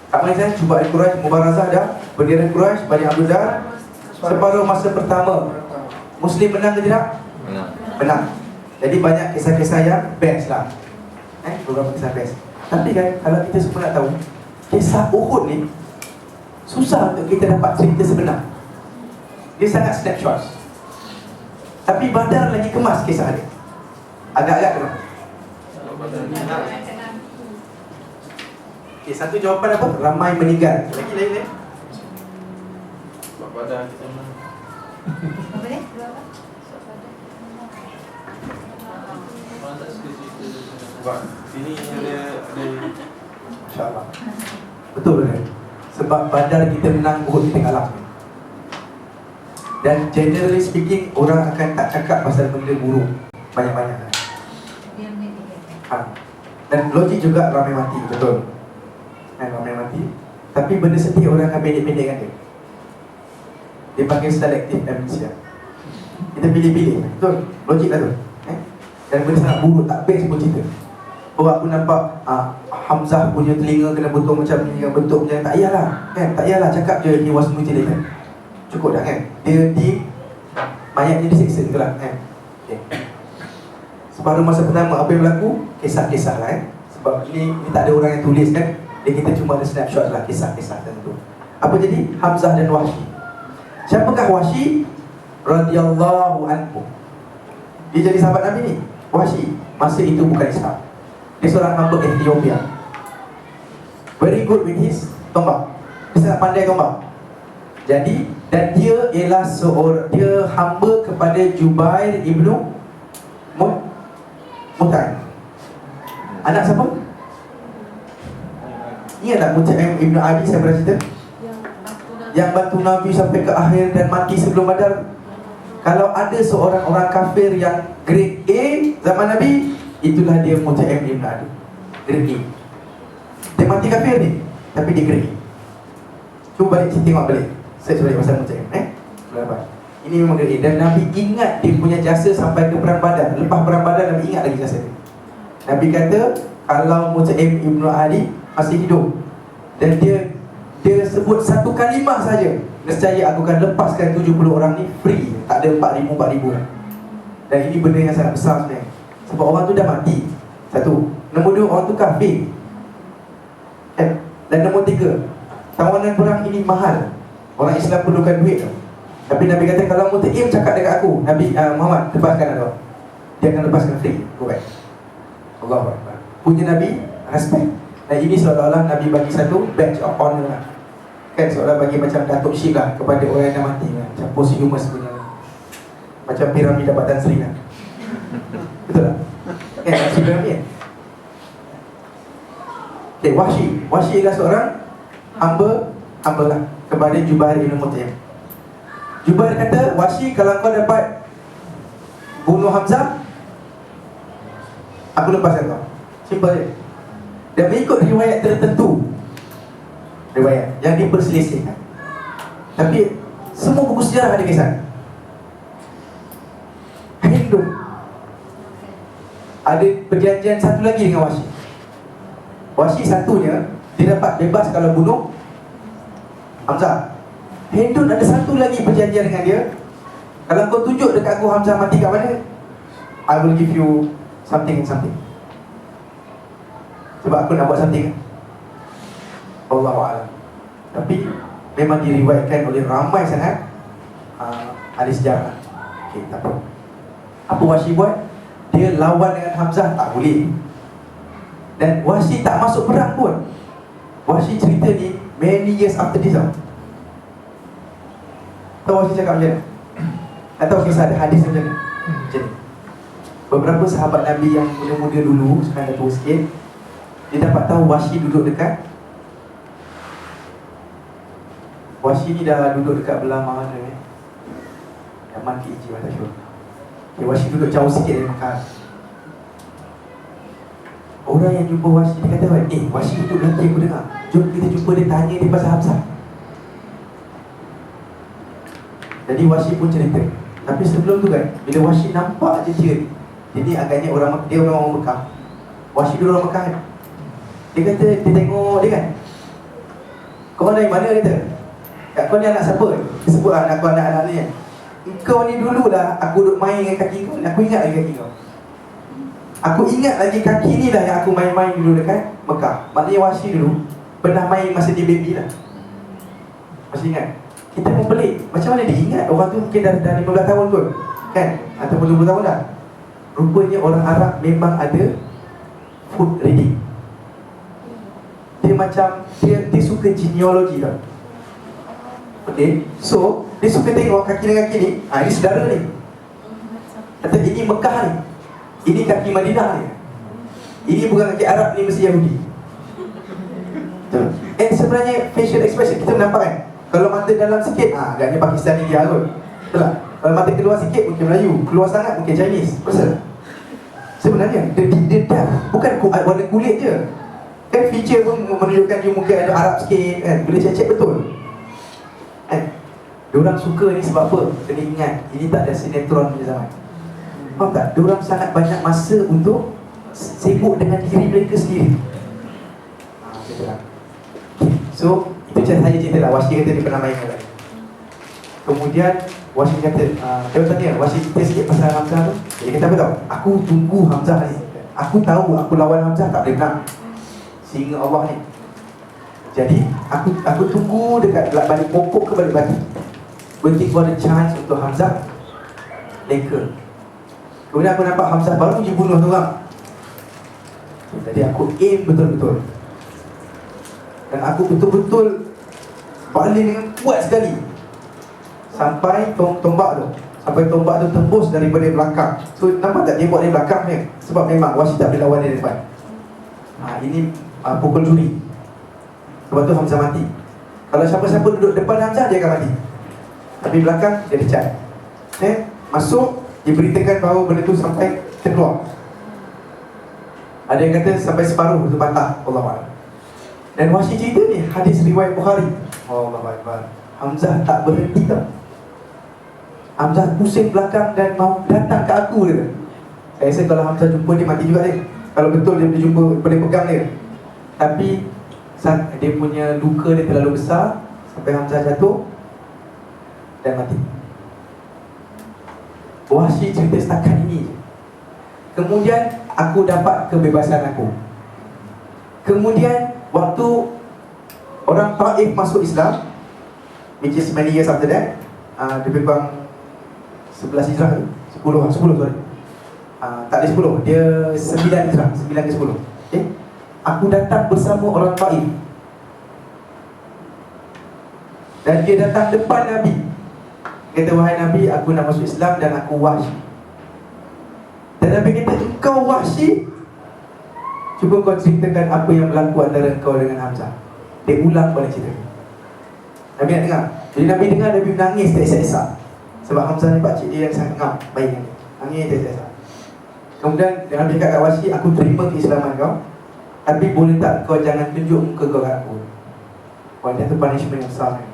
Tak main saya, cuba Al-Quraisy, Mubarazah dah. Bendera Quraisy, Bani Abdul Dar. Separuh masa pertama Muslim menang ke tidak? Menang. Jadi banyak kisah-kisah yang best lah. Beberapa kisah best. Tapi kan, kalau kita semua nak tahu, kisah Uhud ni susah untuk kita dapat cerita sebenar. Dia sangat snapshot. Tapi Badar lagi kemas kisah dia. Agak-agak kena. Okay, satu jawapan apa? Ramai meninggal. Lagi lain. Sebab Badar kita menang. Apa ni? Orang tak suka cerita. Sebab sini ada Masya-Allah. Betul kan? Sebab Badar kita menang, Uhud kita kalah. Dan generally speaking, orang akan tak cakap pasal benda buruk banyak-banyak. Dan logik juga ramai mati, betul. Ramai mati. Tapi benda sedih orang akan pendek-pendekkan dia. Dia panggil selective amnesia. Kita pilih-pilih, betul? Logik lah tu. Dan benda sangat buruk, tak best pun cerita. Oh, aku nampak Hamzah punya telinga kena potong macam ni, bentuk macam tak payahlah, kan? Tak payahlah cakap je he was mutilated. Cukup dah kan? Dia mayatnya disiksa tu lah kan? Okay. Separuh masa pertama apa yang berlaku? Kisah-kisah lah kan? Sebab ini tak ada orang yang tulis kan? Dia kita cuma ada snapshot lah, kisah-kisah tentu. Apa jadi? Hamzah dan Wahsy. Siapakah Wahsy? Radhiyallahu anhu. Dia jadi sahabat Nabi ni. Wahsy masa itu bukan Islam. Dia seorang hamba Ethiopia. Very good with his tombak. Dia sangat pandai tombak. Jadi, dan dia ialah dia hamba kepada Jubair ibnu Mut'im. Anak siapa? Ingat tak Mut'im ibnu Adi saya pernah cerita? Yang bantu Nabi sampai ke akhir dan mati sebelum Badar. Kalau ada seorang orang kafir yang grade A zaman Nabi, itulah dia Mut'im ibnu Adi. Grade A. Dia mati kafir ni, tapi dia grade A. Cuba balik, tengok balik. Search balik pasal Mut'im. Ini memang grade A. Dan Nabi ingat dia punya jasa sampai ke perang Badar. Lepas perang Badar, Nabi ingat lagi jasa dia. Nabi kata, kalau Mut'im ibnu Adi masih hidup dan dia sebut satu kalimah saja, nescaya aku akan lepaskan 70 orang ni free. Tak ada 4,000. Dan ini benda yang sangat besar sebenarnya. Sebab orang tu dah mati. Satu. Nombor dua, orang tu kafir. Dan nombor tiga, tawanan perang ini mahal. Orang Islam perlukan duit. Tapi Nabi kata, kalau Mut'im cakap dekat aku, Nabi Muhammad, lepaskan aku, dia akan lepaskan free. Alright. Allah Akbar. Punya Nabi, respect. Dan ini seolah-olah Nabi bagi satu badge of honor lah. Kan seolah bagi macam Datuk Syed lah kepada orang yang dah mati lah. Macam posthumous punya, macam piramid dapatan Sri lah. Betul tak? Kan Syed piramid. Okay, Wahsy ialah seorang hamba lah kepada Jubair ibn Mut'im. Jubair kata, Wahsy, kalau kau dapat bunuh Hamzah, aku lepaskan kau. Simple je. Dan mengikut riwayat tertentu, riwayat yang diperselisihkan, tapi semua buku sejarah ada kisah. Hindu ada perjanjian satu lagi dengan Wahsy. Wahsy satunya, dia dapat bebas kalau bunuh Hamzah. Hindu ada satu lagi perjanjian dengan dia. Kalau kau tunjuk dekat aku Hamzah mati kat mana, I will give you something. Sebab aku nak buat something. Allahu a'lam. Tapi memang diriwayatkan oleh ramai sangat ahli sejarah. Okey, tak apa. Apa Wahsy buat? Dia lawan dengan Hamzah, tak boleh. Dan Wahsy tak masuk perang pun. Wahsy cerita ni many years after this tau. Tahu Wahsy cakap macam mana? Tak tahu kisah ada hadis macam mana? Macam ni. Beberapa sahabat Nabi yang muda-muda dulu, sekarang dah tua sikit, dia dapat tahu Wahsy duduk dekat Wahsy ni dah duduk dekat belah mana ni? Yaman ke Egypt, tak sure. Okay, Wahsy duduk jauh sikit dari Mekah. Orang yang jumpa Wahsy, dia kata, Wahsy duduk lagi, aku dengar. Jom kita jumpa dia, tanya dia pasal Hamzah. Jadi Wahsy pun cerita. Tapi sebelum tu kan, bila Wahsy nampak je dia ni agaknya dia orang Mekah. Wahsy dulu orang Mekah kan. Dia kata, dia tengok dia kan, kau dari mana? Dia kata, kau ni anak siapa? Dia sebut aku anak-anak ni kan. Kau ni dululah aku duduk main dengan kaki kau. Aku ingat lagi kaki kau. Aku ingat lagi kaki ni lah yang aku main-main dulu dekat Mekah. Maknanya Wahsy dulu pernah main masa dia baby lah. Masih ingat? Kita pun pelik, macam mana dia ingat? Orang tu mungkin dah 15 tahun kot kan? Ataupun 20 tahun dah. Rupanya orang Arab memang ada food reading. Dia macam, dia suka genealogi tau. Okay, so dia suka tengok kaki dan kaki ni. Ini saudara ni. Kata ini Mekah ni, ini kaki Madinah ni. Ini bukan kaki Arab ni, mesti Yahudi. Betul. Sebenarnya facial expression kita nampak kan. Kalau mata dalam sikit, agaknya Pakistan ni dia kot. Betul tak? Kalau mata keluar sikit, mungkin Melayu. Keluar sangat, mungkin Chinese. Betul. Sebenarnya dia dah bukan warna kulit je. Kan feature pun menunjukkan dia mungkin ada Arab sikit kan. Bila cek betul kan. Diorang suka ni sebab apa? Kena ingat, ini tak ada sinetron punya zaman. Faham tak? Diorang sangat banyak masa untuk sibuk dengan diri mereka sendiri. So, itu saya cerita lah. Wahsy kata dia pernah main dengan dia. Kemudian Wahsy kata, dia tanya, Wahsy cerita sikit pasal Hamzah tu. Dia kata apa tau? Aku tunggu Hamzah ni. Aku tahu aku lawan Hamzah tak boleh menang. Singa Allah ni. Jadi aku tunggu dekat balik pokok ke balik batu, waiting for the chance untuk Hamzah leka. Kemudian aku nampak Hamzah baru je bunuh tu orang. Jadi aku aim betul-betul. Dan aku betul-betul baling dengan kuat sekali. Sampai tombak tu tembus daripada belakang. So nampak tak dia buat dari belakang ni? Sebab memang Wahsy tak boleh lawan dari depan. Ini pukul juri. Sebab tu Hamzah mati. Kalau siapa-siapa duduk depan Hamzah, dia akan mati. Tapi belakang, dia dicat. Masuk, diberitakan bahawa benda tu sampai terkeluar. Ada yang kata sampai separuh tu patah. Allahuakbar. Dan Wahsy cerita ni hadis riwayat Bukhari. Allahuakbar. Hamzah tak berhenti tau. Hamzah pusing belakang dan mau datang ke aku dia. Saya rasa kalau Hamzah jumpa dia mati juga dia. Kalau betul dia boleh jumpa, boleh pegang dia. Tapi dia punya luka dia terlalu besar sampai Hamzah jatuh dan mati. Wahsy cerita setakat ini. Kemudian aku dapat kebebasan aku. Kemudian waktu orang Taif masuk Islam, which is many years after that, lebih kurang 11 hijrah tu, 10 sorry. Tak ada 10, dia 9 hijrah, 9 ke 10. Okay? Aku datang bersama orang Taif. Dan dia datang depan Nabi. Kata, wahai Nabi, aku nak masuk Islam dan aku Wahsy. Dan Nabi kata, engkau Wahsy? Cuba kau ceritakan apa yang berlaku antara engkau dengan Hamzah. Dia ulang balik cerita. Nabi nak dengar. Jadi Nabi dengar, Nabi menangis teresak-esak. Sebab Hamzah ni pakcik dia yang sangat ngam baik dengan dia. Nangis teresak-esak. Kemudian Nabi cakap kat Wahsy, aku terima keislaman kau, tapi boleh tak kau jangan tunjuk muka kau kat aku. Wah, dia tu punishment yang besar kan.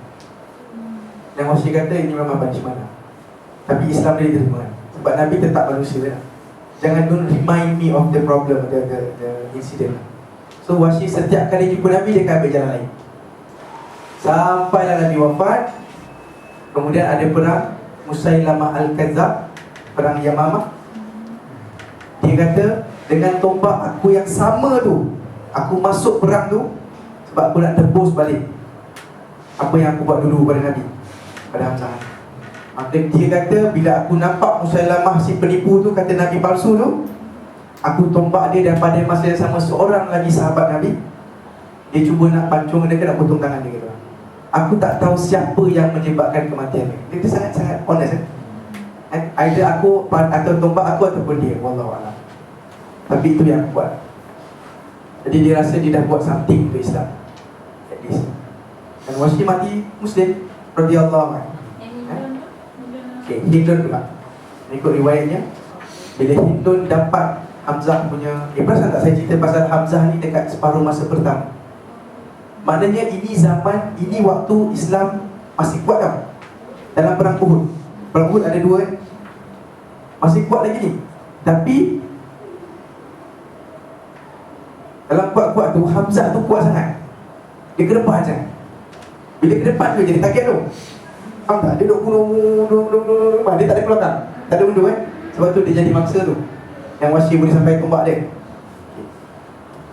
Dan Wahsy kata ini memang punishment lah. Tapi Islam dia diterima kan. Sebab Nabi tetap manusia kan. Jangan don't remind me of the problem, the incident. So Wahsy setiap kali jumpa Nabi, dia akan ambil jalan lain. Sampailah Nabi wafat. Kemudian ada perang Musailamah Al-Kadzab, perang Yamamah. Dia kata, dengan tombak aku yang sama tu, aku masuk perang tu sebab aku nak tebus balik apa yang aku buat dulu pada Nabi, pada Hamzah. Maka dia kata bila aku nampak Musailamah si penipu tu, kata Nabi palsu tu, aku tombak dia. Dan pada masa yang sama seorang lagi sahabat Nabi, dia cuba nak pancung dia, nak potong tangan dia kata. Aku tak tahu siapa yang menyebabkan kematian dia. Dia sangat-sangat honest Either aku atau tombak aku ataupun dia, wallahualam. Tapi itu yang aku buat. Jadi dia rasa dia dah buat something untuk Islam, at least. Dan Wahsy mati Muslim radhiyallahu anhu. Okay, Hindun pula, ikut riwayatnya, bila Hindun dapat Hamzah punya, perasan tak saya cerita pasal Hamzah ni dekat separuh masa pertama. Maknanya ini zaman, ini waktu Islam masih kuat tau. Dalam perang Uhud, perang Uhud ada 2 masih kuat lagi ni. Tapi dalam kuat-kuat tu, Hamzah tu kuat sangat. Dia ke depan je. Bila ke depan tu jadi target tu. Faham tak? Dia duduk bunuh. Dia tak ada keluarkan, tak ada undur Sebab tu dia jadi mangsa tu, yang Wahsy boleh sampai tombak dia.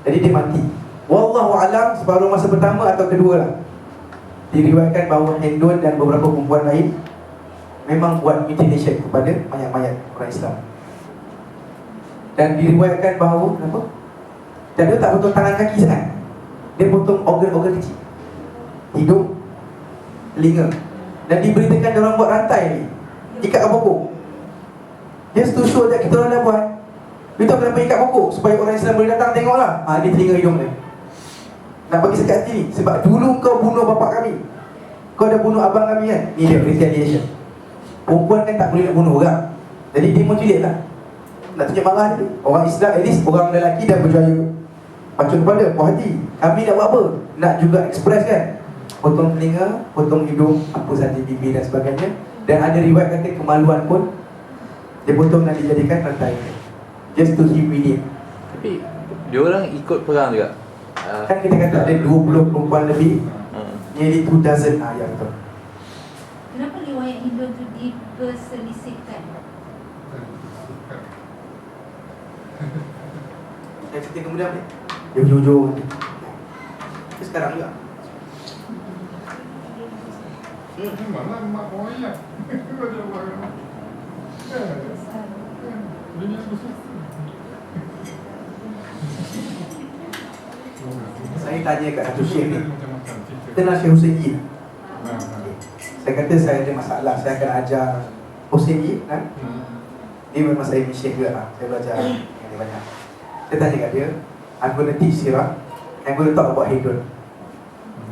Jadi dia mati. Wallahualam separuh masa pertama atau kedua lah. Diriwayatkan bahawa Hindun dan beberapa perempuan lain memang buat mutilation kepada mayat-mayat orang Islam. Dan diriwayatkan bahawa apa? Dan dia tak potong tangan kaki sangat. Dia potong organ-organ kecil, hidung, telinga. Dan diberitakan dia orang buat rantai ni, ikat kat pokok. Just to show that kita orang dah buat. Dia tahu kenapa ikat pokok? Supaya orang Islam boleh datang tengok lah. Dia telinga hidung dia. Nak bagi sekat hati ni. Sebab dulu kau bunuh bapak kami, kau dah bunuh abang kami kan. Ni dia retaliation. Perempuan kan tak boleh nak bunuh orang, jadi dia mutilate lah. Nak tunjuk marah dia. Orang Islam at least, orang lelaki dah berjaya pancung kepala, puas hati. Kami nak buat apa? Nak juga express kan. Potong telinga, potong hidung, apa saja bibir dan sebagainya. Dan ada riwayat kata kemaluan pun dia potong dan dijadikan rantai, just to humiliate. Tapi dia orang ikut perang juga. Kan kita kata ada 20 perempuan lebih, nearly 2 dozen. Ya betul. Kenapa riwayat Hindun tu diperselisihkan? Saya cerita kemudian ni, dia hujung-hujung ni. Sekarang juga Mana mak moya. saya tanya kat satu syekh ni, kenal Syekh Hussein Yi. Saya kata saya ada masalah, saya akan ajar Hussein Yi kan. Dia memang saya ni syekh juga lah, saya belajar yang dia banyak. Saya tanya kat dia, I'm going to teach sirah, I'm going to talk about Hindun.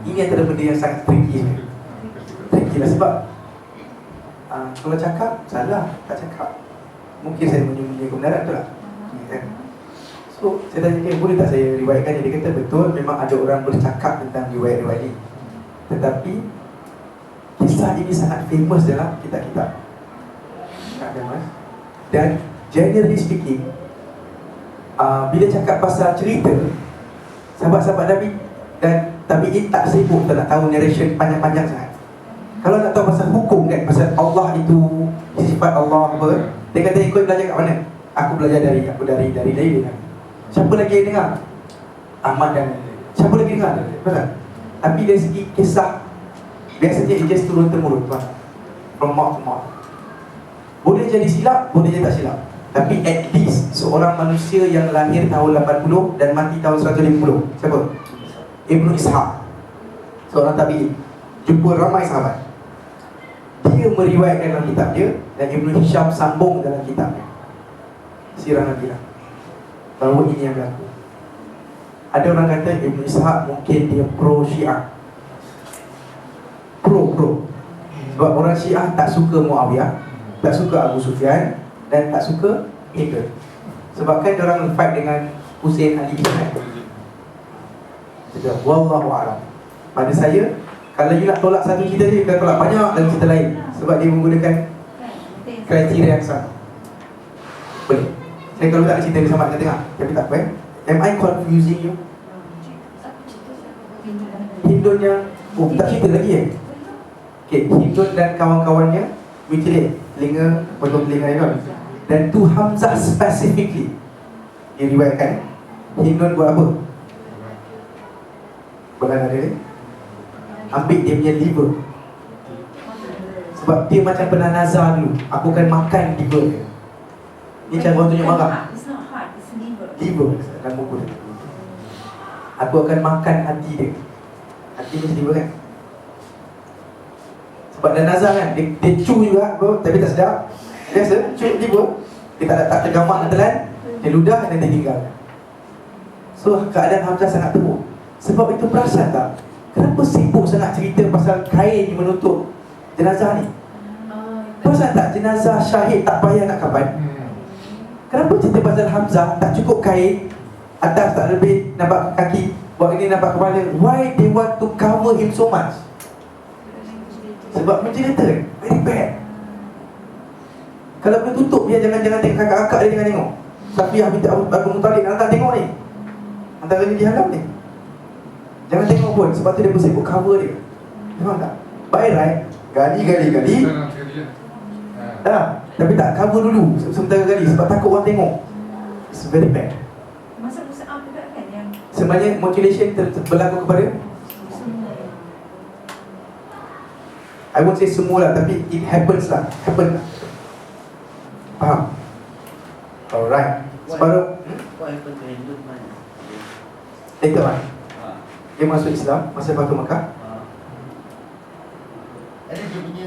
Ini antara benda yang sangat tricky ni. Tricky lah sebab kalau cakap, salah. Tak cakap, mungkin saya menyembunyi kebenaran tu lah kan? So, saya tanya dia, boleh tak saya riwayatkan? Dia kata betul, memang ada orang bercakap tentang riwayat-riwayat ini. Tetapi kisah ini sangat famous dalam kitab-kitab. Sangat famous. Dan generally speaking, bila cakap pasal cerita sahabat-sahabat Nabi dan tabi'in, tak sibuk, tak nak tahu narration panjang-panjang sangat. Kalau nak tahu pasal hukum kan, pasal Allah itu, sifat Allah apa, dia kata ikut belajar kat mana? Aku belajar dari dia. Siapa lagi yang dengar? Ahmad dan siapa lagi dengar? Betul? Tapi dari segi kisah, biasanya it just turun-temurun, from mouth to mouth. Boleh jadi silap, boleh jadi tak silap. Tapi at least seorang manusia yang lahir tahun 80 dan mati tahun 150. Siapa? Ibnu Ishaq, seorang tabi'in, jumpa ramai sahabat. Dia meriwayatkan dalam kitab dia, dan Ibnu Hisham sambung dalam kitabnya Sirah Nabi lah, bahawa ini yang berlaku. Ada orang kata Ibnu Ishaq mungkin dia pro Syiah, pro sebab orang Syiah tak suka Muawiyah, tak suka Abu Sufyan, dan tak suka Hitler. Sebab kan orang fight dengan Hussein Ali bin Ali. Wallahu'alam. Pada saya, kalau you nak tolak satu cerita dia, you tolak banyak dalam cerita lain. Sebab dia menggunakan kriteria yang sama. Boleh. Saya kalau tak cerita dia sama dengan tengah, tapi tak apa Am I confusing you? Hindun yang tak cerita lagi okay, Hindun dan kawan-kawannya mutilate telinga, potong telinga Hindun. Dan tu Hamzah specifically diriwayatkan Hindun buat apa? Belah dia ambil dia punya liver, Sebab dia macam pernah nazar dulu, aku akan makan liver dia. Ni cara orang tunjuk marah. It's not hard, it's liver. Liver dalam buku dia. Aku akan makan hati dia. Hati mesti liver kan. Sebab dah nazar kan, dia chew juga bro, tapi tak sedap. Biasa chew liver, dia tak tergamak nak telan, dia ludah dan dia tinggal. So keadaan Hamzah sangat teruk. Sebab itu perasan tak, kenapa sibuk sangat cerita pasal kain yang menutup jenazah ni? Perasan tak, jenazah syahid tak payah nak kafan. Kenapa cerita pasal Hamzah tak cukup kain, atas tak lebih nampak kaki, buat ini nampak kepala? Why they want to cover him so much? Sebab mencerita very bad. Kalau boleh tutup dia, jangan tengok kakak-kakak dia, jangan tengok. Safiah binti Abu Muttalib nak tengok ni, antara ni dihalang ni, jangan tengok pun. Sebab tu dia bersibuk cover dia. Faham tak? By right, gali tapi tak cover dulu sementara gali, sebab takut orang tengok. It's very bad. Masa Musa juga kan yang Sebenarnya mutilation berlaku kepada, I won't say semua lah, tapi it happens lah. Faham? Alright. Separuh What happened to Hindu man? later on, Ah. dia masuk Islam masa Fatu Makkah. Ada dia punya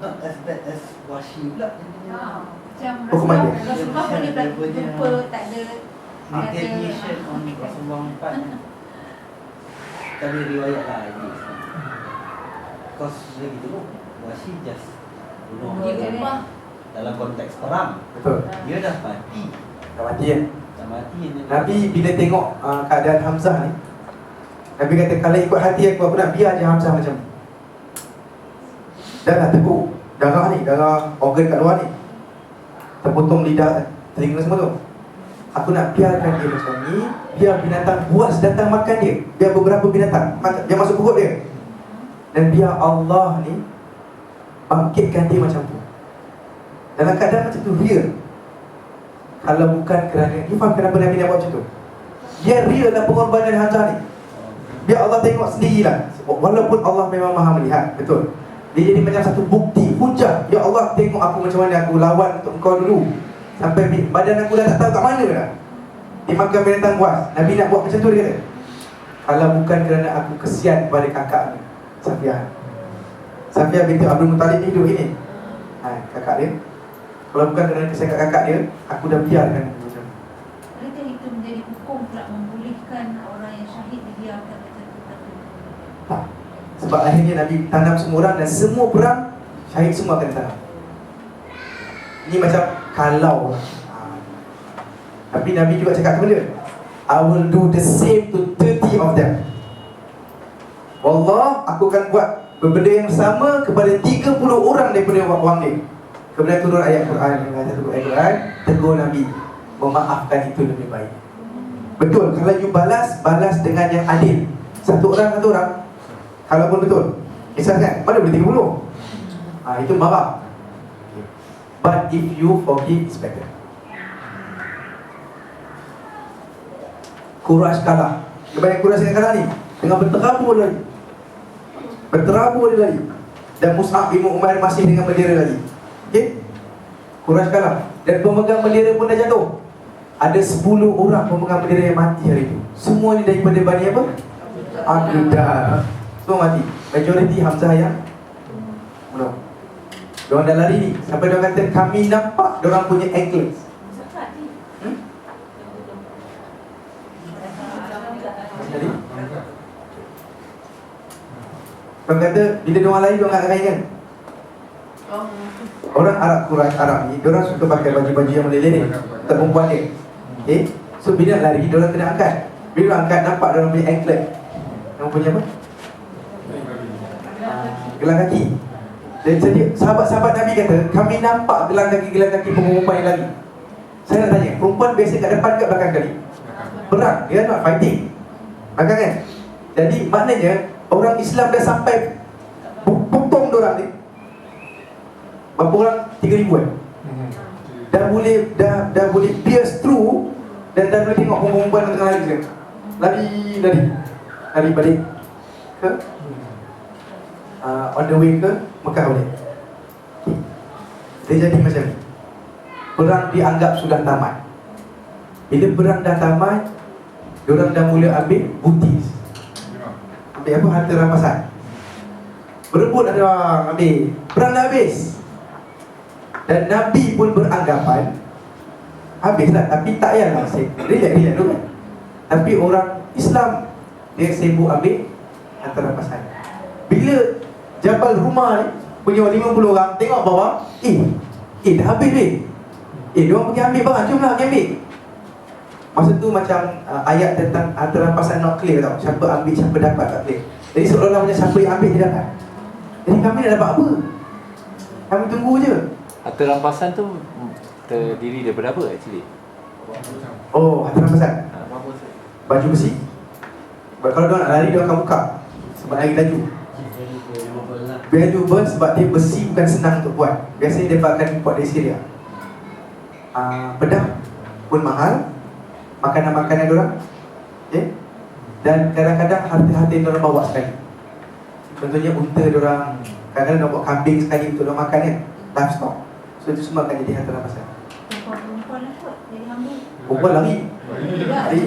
not as bad as Washi pula. Dia punya macam Hukuman dia. Rasulullah pun dia jumpa tak ada interrogation on Rasulullah 4 ni. Tapi riwayat lah ini. Because dia gitu loh, Washi just bunuh Dia orang upah. dalam konteks perang. Betul. Dia dah mati. Dah mati kan? Dah mati ni. Nabi bila tengok keadaan Hamzah ni, Nabi kata, kalau ikut hati aku nak biar je Hamzah macam ni. Dah lah teguk, darah ni, darah organ kat luar ni, terpotong lidah, telinga semua tu. Aku nak biarkan dia macam ni, biar binatang buas datang makan dia, biar beberapa binatang dia masuk perut dia, dan biar Allah ni bangkitkan dia macam tu. Dalam keadaan macam tu real. Kalau bukan kerana, you faham kenapa Nabi nak buat macam tu? Dia real lah pengorbanan Hamzah ni. Biar Allah tengok sendirilah. Walaupun Allah memang maha melihat, betul. Dia jadi macam satu bukti, hujah. Ya Allah, tengok aku macam mana aku lawan untuk kau dulu, sampai badan aku dah tak tahu kat mana dah, dimakan binatang buas. Nabi nak buat macam tu, dia kata, kalau bukan kerana aku kesian kepada kakak ni, Safiah binti Abdul Muttalib ni hidup ini, kakak dia. Kalau bukan kerana kesian kat kakak dia, aku dah biarkan macam tu. Adakah itu menjadi hukum pula membolehkan orang yang syahid dibiarkan macam tu? Tak. Sebab akhirnya Nabi tanam semua orang, dan semua perang syahid semua akan tanam. Ini macam kalau tapi Nabi juga cakap kepada dia, I will do the same to 30 of them. Wallah, aku akan buat benda yang sama kepada 30 orang daripada orang dia. Kemudian turun ayat Quran, tegur Nabi, memaafkan itu lebih baik. Betul, kalau you balas dengan yang adil. Satu orang. Kalau pun betul, kisah kan, mana boleh 30? Itu marah. But if you forgive, it's better. Quraisy kalah. Kebanyakan Quraisy yang kalah ni dengan berterabur lagi. Dan Mus'ab bin Umair masih dengan bendera lagi. Okey? Quraisy kalah. Dan pemegang bendera pun dah jatuh. Ada 10 orang pemegang bendera yang mati hari itu. Semua ni daripada Bani apa? Abdullah. Semua mati. Majoriti Hamzah yang bunuh. Diorang dah lari ni, sampai diorang kata, kami nampak diorang punya ankles. Jadi diorang kata, bila diorang lari, diorang angkat kain kan. Orang Arab, Quraisy Arab ni, diorang suka pakai baju-baju yang meleleh untuk perempuan dia. Okay? So bila nak lari, diorang kena angkat. Bila diorang angkat, nampak diorang punya anklet. Diorang punya apa? Gelang kaki. Dan jadi sahabat-sahabat Nabi kata, kami nampak gelang kaki perempuan yang lari. Saya nak tanya, perempuan biasa kat depan ke belakang kali? Perang, dia not fighting. Belakang kan? Jadi maknanya orang Islam dah sampai potong diorang ni. Berapa orang? 3,000 kan? Dah boleh pierce through. Dan dah boleh tengok perempuan yang tengah lari je. Lari balik ke on the way ke Mekah balik. Dia jadi macam ni. Perang dianggap sudah tamat. Bila perang dah tamat, diorang dah mula ambil booty. Ambil apa? Harta rampasan. Berebut ada orang ambil. Perang dah habis. Dan Nabi pun beranggapan habislah, tapi tak payahlah relax dulu kan. Tapi orang Islam dia sibuk ambil harta rampasan. Bila Jabal Rumah ni punya 50 orang tengok bawah, dah habis weh. Diorang pergi ambil barang, jomlah pergi ambil. Masa tu macam ayat tentang harta rampasan not clear tau. Siapa ambil, siapa dapat tak clear. Jadi seolah-olah macam siapa yang ambil dia dapat. Jadi kami dah dapat apa? Kami tunggu je. Harta rampasan tu terdiri daripada apa actually? Oh, harta rampasan. Apa tu? Baju besi. Kalau dia nak lari, dia akan buka sebab lagi laju. Valuable sebab dia besi bukan senang untuk buat. Biasanya dia akan import dari Syria. Pedang pun mahal. Makanan-makanan diorang, okay? Dan kadang-kadang harta-harta yang diorang bawa sekali. Contohnya unta diorang, kadang-kadang diorang bawa kambing sekali untuk diorang makan kan, livestock. So itu semua akan jadi harta rampasan. Perempuan lah kot, jadi hamba. Perempuan lari. Lari.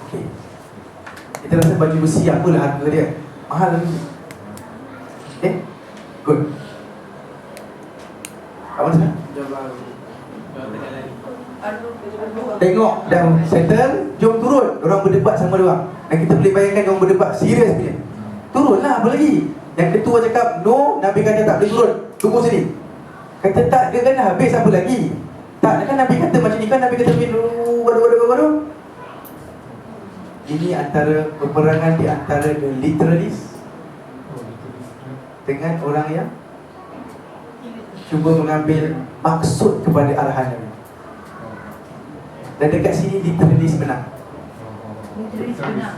Okay. Kita rasa baju besi apalah harga dia, mahal lagi. Okay, good. Apa sana? Tengok dah settle, jom turun. Diorang berdebat sama diorang. Dan kita boleh bayangkan diorang berdebat serius punya. Turunlah, apa lagi? Yang ketua cakap no, Nabi kata tak boleh turun, tunggu sini. Kata tak, dia kan dah habis, apa lagi? Tak, kan Nabi kata macam ni kan, Nabi kata baru. Ini antara peperangan di antara the literalist dengan orang yang cuba mengambil maksud kepada arahan Nabi. Dan dekat sini literalist menang. Literally benar.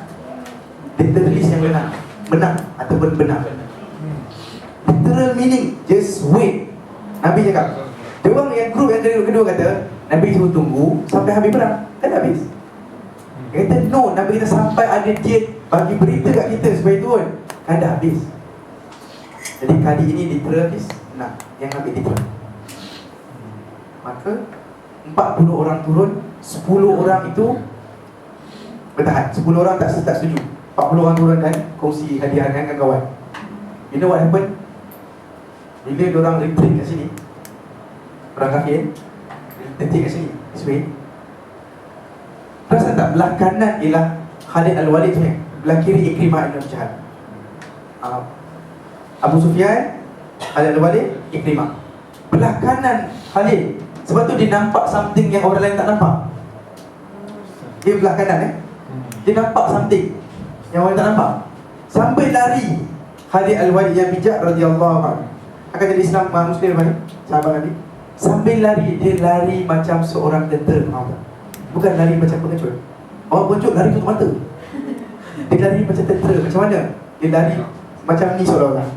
Literalist yang menang ataupun benar. Literal meaning just wait. Nabi cakap, dia orang yang grup yang kedua kata Nabi suruh tunggu sampai habis perang. Kan habis. Dia kata no, Nabi kata sampai ada dia bagi berita kat kita supaya turun. Kan dah habis. Jadi kali ini literalist menang, yang ambil literal. Maka 40 orang turun, 10 orang itu bertahan. 10 orang tak setuju. 40 orang turun dan kongsi hadiah dengan kawan. You know what happened? Bila diorang retreat kat sini, orang kafir retreat kat sini, this way. Perasan tak? Belah kanan ialah Khalid Al-Walid sebenarnya, belah kiri Ikrimah Ibn Jahal. Abu Sufyan, Khalid Al-Walid, Ikrimah. Belah kanan Khalid. Sebab tu dia nampak something yang orang lain tak nampak. Dia belah kanan dia nampak something yang orang tak nampak. Sambil lari Khalid Al-Walid yang bijak radhiyallahu anhu, akan jadi Islam Muslim ni, sahabat Nabi. Sambil lari, dia lari macam seorang tentera. Bukan lari macam pengecut. Orang pengecut lari tutup mata. Dia lari macam tentera. Macam mana? Dia lari macam ni seolah-olah.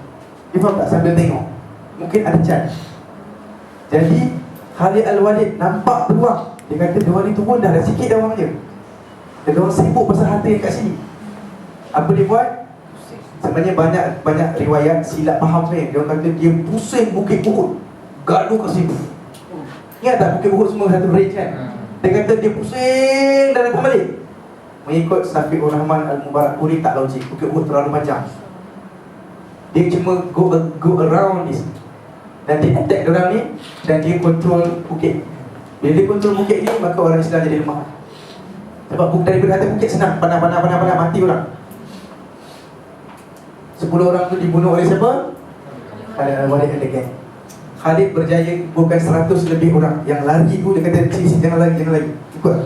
Dia faham tak? Sambil tengok. Mungkin ada chance. Jadi Khalid Al-Walid nampak peluang. Dia kata diorang ni turun dah sikit dah orang je. Dan diorang sibuk pasal harta yang kat sini. Apa dia buat? Sebenarnya banyak riwayat silap faham sebenarnya. Diorang kata dia pusing Bukit Uhud, gaduh kat situ. Ingat tak Bukit Uhud semua satu range kan? Dia kata dia pusing dan datang balik. Mengikut Safiur Rahman Al-Mubarakpuri tak logik. Bukit Uhud terlalu panjang. Dia cuma go around this. Dan dia attack diorang ni, dan dia kontrol bukit. Bila dia kontrol bukit ni, maka orang Islam jadi lemah. Sebab daripada atas bukit senang, panah mati orang. 10 orang tu dibunuh oleh siapa? Khalid Al-Walid and the gang. Khalid berjaya bukan 100 lebih orang. Yang lari tu dia kata jangan lagi ikut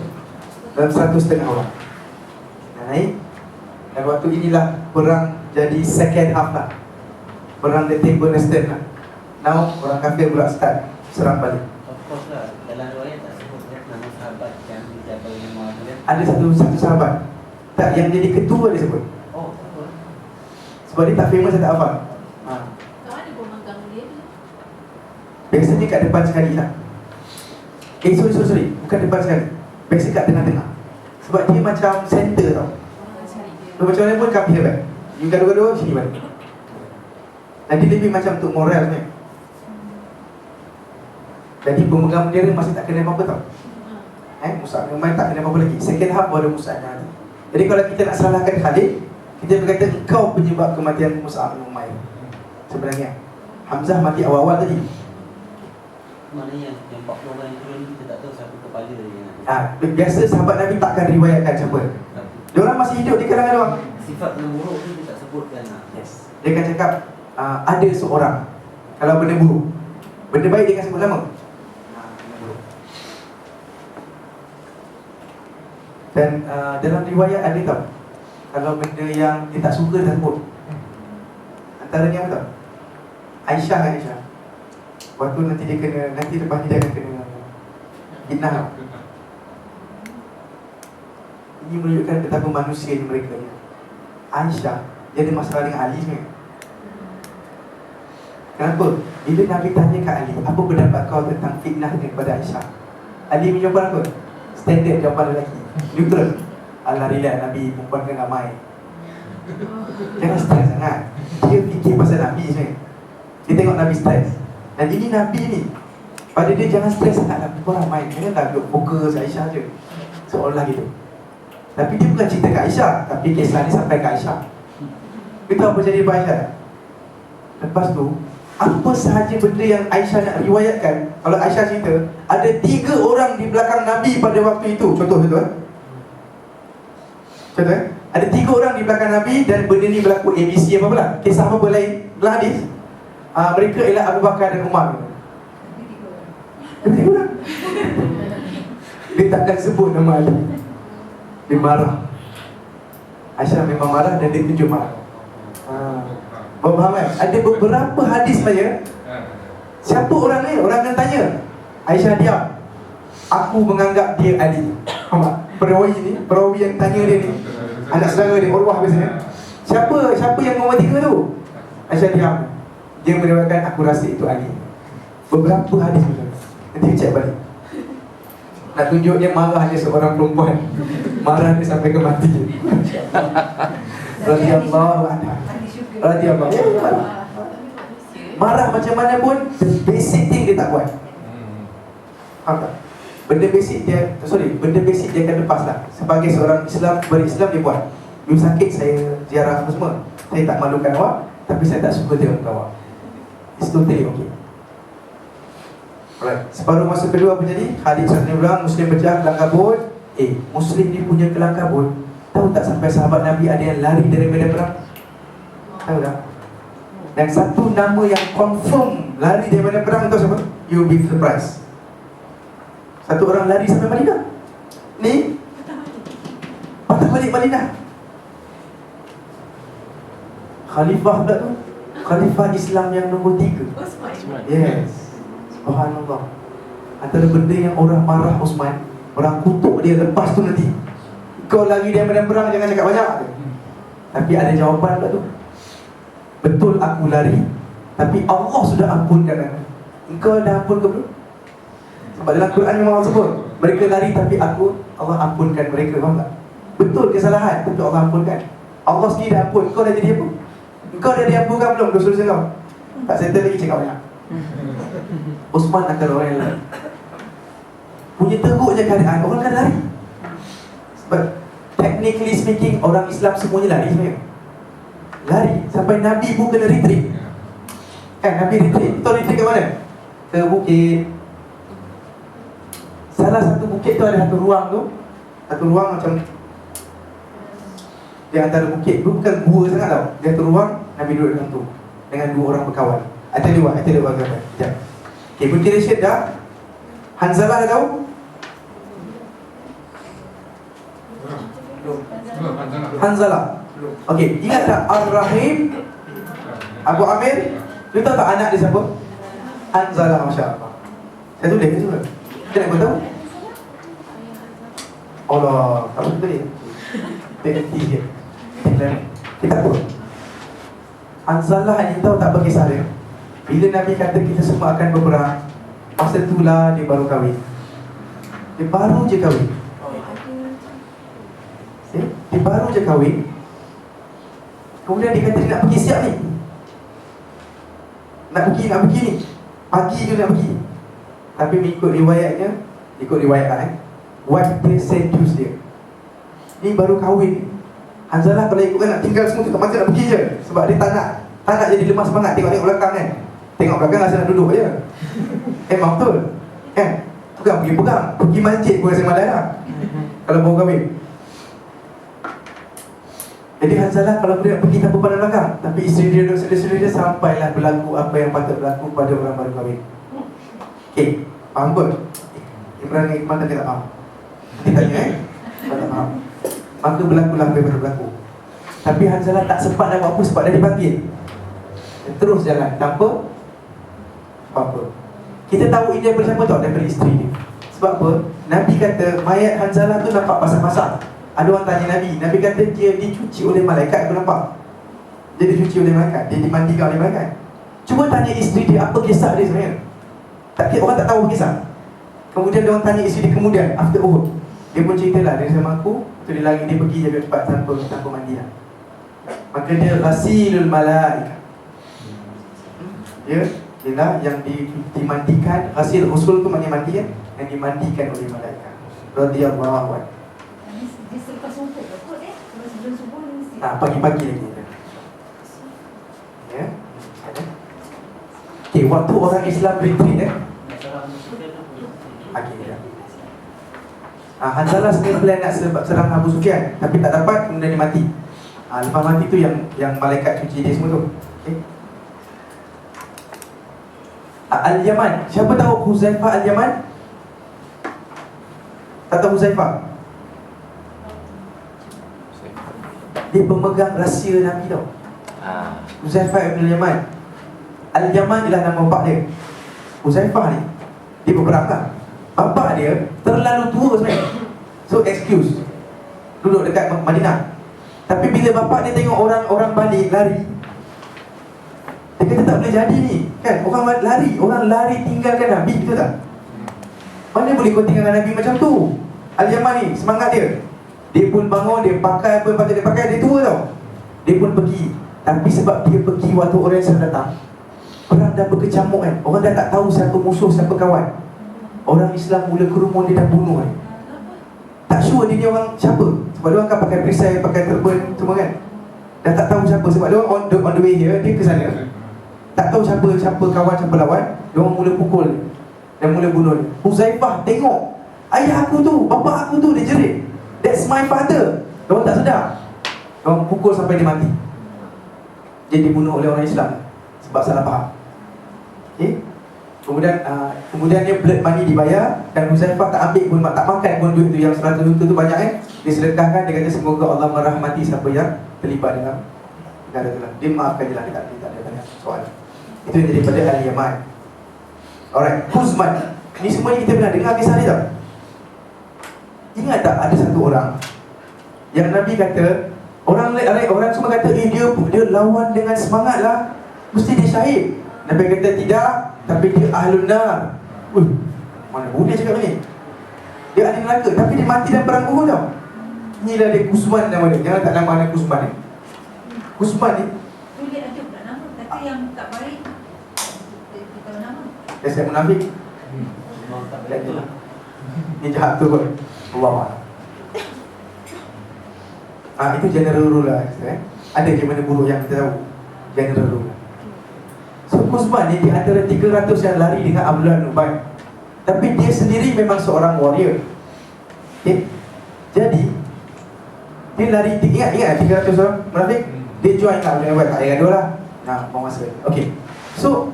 dalam 100 orang. Naik. Dan waktu inilah perang jadi second half lah. Perang the table stand lah. Now orang kafir pula start serang balik. Of course lah, dalam riwayat tak sebut nama sahabat yang dijaga oleh Muhammad. Ada satu sahabat tak yang jadi ketua dia sebut. Oh, apa? Sebab dia tak famous, saya tak hafal. Kat mana pun magang dia? Biasanya kat depan sekali lah. Sorry, bukan depan sekali. Biasa kat tengah-tengah. Sebab dia macam center tau. Orang cari dia. Macam mana pun kafir kan. You gaduh-gaduh sini balik. Jadi lebih macam untuk moral ni. Jadi pemegang bendera masih tak kena apa-apa tau. Mus'ab bin Umair tak kena apa-apa lagi. Second half baru Mus'ab bin Umair. Jadi kalau kita nak salahkan Khalid, kita berkata engkau penyebab kematian Mus'ab bin Umair. Sebenarnya Hamzah mati awal-awal tadi. Maknanya yang 40 orang yang turun ni kita tak tahu siapa kepala dia. Biasa sahabat Nabi takkan riwayatkan siapa. Diorang masih hidup di kalangan orang. Sifat yang buruk ni dia tak sebutkan. Yes. Dia akan cakap ada seorang. Kalau benda buruk, benda baik dia akan sebut nama. Benda buruk. Dan dalam riwayat ada tau, kalau benda yang dia tak suka dia tak sebut. Antaranya apa tau? Aisyah kan Aisyah. Waktu nanti dia kena, nanti lepas ni dia akan kena fitnah tau. Ini menunjukkan betapa manusia mereka ni. Aisyah, dia ada masalah dengan Ali sebenarnya. Kenapa? Bila Nabi tanya kat Ali, apa pendapat kau tentang fitnah kepada Aisyah? Ali menjawab apa? Standard jawapan lelaki, neutral. Alah relax, Nabi perempuan kan ramai. Jangan stres sangat. Dia fikir pasal Nabi sebenarnya. Dia tengok Nabi stres. Dan ini Nabi ni, pada dia jangan stres sangat lah, perempuan ramai. Janganlah fokus Aisyah je, seolah gitu. Tapi dia bukan cerita kat Aisyah, tapi kisah ni sampai kat Aisyah. Kita tahu apa jadi pada Aisyah? Lepas tu, apa sahaja benda yang Aisyah nak riwayatkan, kalau Aisyah cerita, ada 3 orang di belakang Nabi pada waktu itu. Contoh. Ada 3 orang di belakang Nabi dan benda ni berlaku ABC apa pula. Kisah apa lain dalam hadis. Mereka ialah Abu Bakar dan Umar. Ada 3 orang. Dia takkan sebut nama Ali. Dia marah. Aisyah memang marah dan dia tunjuk marah. Faham kan? Ada beberapa hadis saja. Siapa orang ni? Orang akan tanya. Aisyah diam. Aku menganggap dia Ali. Faham tak? Perawi yang tanya dia ni, anak saudara dia, Urwah biasanya. Siapa yang nombor 3 tu? Aisyah diam. Dia meriwayatkan aku rasa itu Ali. Beberapa hadis betul. Nanti cek balik. Nak tunjuk dia marah dia seorang perempuan. Marah dia sampai ke mati. Radhiyallahu anha. Radhiyallahu anha. Marah macam mana pun, the basic thing dia tak buat. Faham tak? Benda basic dia akan lepas lah. Sebagai seorang Islam, berislam dia buat. Bila sakit saya ziarah semua. Saya tak malukan awak, tapi saya tak suka tengok awak. It's totally okay. Alright. Separuh masa kedua apa jadi? Khalid SAW bilang Muslim pecah, kelang kabut. Muslim ni punya kelang kabut. Tahu tak sampai sahabat Nabi ada yang lari daripada perang? Tahu tak? Dan satu nama yang confirm lari daripada perang itu siapa? You'll be surprised. Satu orang lari sampai Madinah. Ni patah balik Madinah. Khalifah pula tu, Khalifah Islam yang nombor 3. Yes. Subhanallah. Antara benda yang orang marah Osman, orang kutuk dia lepas tu nanti, kau lari daripada perang jangan cakap banyak. Tapi ada jawapan pula tu. Betul aku lari, tapi Allah sudah ampunkan aku. Engkau dah ampun ke belum? Sebab dalam Quran memang Allah sebut mereka lari tapi Allah ampunkan mereka. Faham tak? Betul kesalahan, tapi Allah ampunkan. Allah sendiri dah ampun. Kau dah jadi apa? Engkau dah diampunkan belum dosa-dosa kau? Tak settle lagi cakap banyak. Osman akan orang yang lari. Punya teruk je keadaan, orang akan lari. Sebab technically speaking, orang Islam semuanya lari sebenarnya. Lari, sampai Nabi pun kena retreat. Nabi retreat. Tahu retreat ke mana? Ke bukit. Salah satu bukit tu ada satu ruang tu. Satu ruang macam di antara bukit tu, bukan gua sangat tau. Dia satu ruang, Nabi duduk dalam tu dengan 2 orang berkawan. Ada dua orang kawan. Sekejap. Okay, bukit Rashid dah. Hanzalah dah tahu? Hanzalah. Okey, ingat tak Ar-Rahim Abu Amir? Lu tahu tak anak dia siapa? Hanzalah, masya-Allah. Saya tulis ke semua? Kita nak tahu? Allah, tak betul ni. Berhenti je. Kita tahu. Hanzalah ni tahu tak bagi saya. Bila Nabi kata kita semua akan berperang, masa itulah dia baru kahwin. Dia baru je kahwin. Dia baru je kahwin. Kemudian dia kata dia nak pergi siap ni. nak pergi ni. Pagi tu nak pergi. Tapi mengikut riwayatnya, ikut riwayat wife dia seduce dia. Ni baru kahwin. Hanzalah kalau ikutkan nak tinggal semua tu tak macam nak pergi je. Sebab dia tak nak jadi lemah semangat. Tengok belakang kan. Tengok belakang rasa nak duduk je. Memang betul kan. Bukan pergi pegang, pergi masjid pun rasa malas lah kalau baru kahwin. Jadi Hanzalah kalau dia pergi tanpa pandang belakang, tapi isteri dia dan saudara-saudara dia sampailah berlaku apa yang patut berlaku pada orang baru kahwin. Okay, faham kot? Imran dengan Iqman tak faham. Dia tanya tak faham. Maka berlakulah apa yang patut berlaku. Tapi Hanzalah tak sempat nak buat apa sebab dah dipanggil. Dia terus jalan tanpa apa-apa. Kita tahu ini daripada siapa tau? Daripada isteri dia. Sebab apa? Nabi kata mayat Hanzalah tu nampak basah-basah. Ada orang tanya Nabi kata dia dicuci oleh malaikat. Aku nampak dia dicuci oleh malaikat, dia dimandikan oleh malaikat. Cuba tanya isteri dia apa kisah dia sebenarnya. Orang tak tahu kisah. Kemudian dia orang tanya isteri dia kemudian after Uhud. Dia pun ceritalah dia sama aku. Tu dia lari, dia pergi jaga cepat tanpa mandi lah. Maka dia ghasilul malaikat. Dia ialah yang dimandikan. Ghasil usul tu maknanya mandi kan, yang dimandikan oleh malaikat. Radhiyallahu anhu. Dia selepas subuh ke kot sebelum subuh ni mesti. Pagi-pagi lagi. Ya. Okay, waktu orang Islam retreat Hanzalah sebenarnya plan nak serang Abu Sufyan, tapi tak dapat, kemudian dia mati. Lepas mati tu yang malaikat cuci dia semua tu. Okay. Al-Yaman. Siapa tahu Huzaifah Al-Yaman? Tak tahu Huzaifah? Dia pemegang rahsia Nabi tau. Huzaifah Al-Yaman. Al-Yaman ialah nama bapak dia. Huzaifah ni dia berperang kan. Bapak dia terlalu tua sebenarnya. So excuse duduk dekat Madinah. Tapi bila bapak dia tengok orang balik lari, dia kata tak boleh jadi ni kan. Orang lari tinggalkan Nabi, betul tak? Mana boleh kau tinggalkan Nabi macam tu? Al-Yaman ni semangat dia. Dia pun bangun, dia pakai apa yang patut dia pakai. Dia tua tau. Dia pun pergi. Tapi sebab dia pergi waktu orang Islam datang, perang dah berkecamuk kan. Orang dah tak tahu siapa musuh, siapa kawan. Orang Islam mula kerumun, dia dah bunuh kan. Tak sure dia ni orang siapa. Sebab dia orang kan pakai perisai, pakai turban semua kan. Dah tak tahu siapa. Sebab dia orang on the way here, dia ke sana. Tak tahu siapa kawan, siapa lawan. Dia orang mula pukul dan mula bunuh dia. Huzaifah tengok ayah aku tu, bapa aku tu, dia jerit, that's my father. Dia orang tak sedar. Dia orang pukul sampai dia mati. Dia dibunuh oleh orang Islam sebab salah faham. Okay. Kemudian dia blood money dibayar. Dan Huzaifah tak ambil pun, tak makan pun duit tu. Yang 100 juta tu banyak kan. Dia sedekahkan. Dia kata semoga Allah merahmati siapa yang terlibat dengan negara tu lah. Dia maafkan je lah. Dia tak ada banyak soalan. Itu yang daripada Al-Yaman. Alright, Huzman. Ni semua ni kita pernah dengar kisah ni tau. Ingat tak ada satu orang yang Nabi kata, orang semua kata dia lawan dengan semangat lah, mesti dia syahid. Nabi kata tidak, tapi dia ahlun nar. Mana boleh cakap ni? Dia ahli neraka, tapi dia mati dalam perang Uhud tau. Inilah dia Guzman nama dia. Jangan tak nama anak Guzman ni. Guzman ni Boleh ada pula nama, tapi yang tak baik dia tahu nama. dia saya munafik. Ni jahat tu kot. Allah. Itu general rule lah. Ada je mana buruk yang kita tahu. General rule. So Guzman ni di antara 300 yang lari dengan Abdullah bin Ubay. Tapi dia sendiri memang seorang warrior. Okay. Jadi dia lari, ingat 300 orang munafik. Dia join kat Abdullah bin Ubay. Tak payah gaduh lah. Mau masa. Okay. So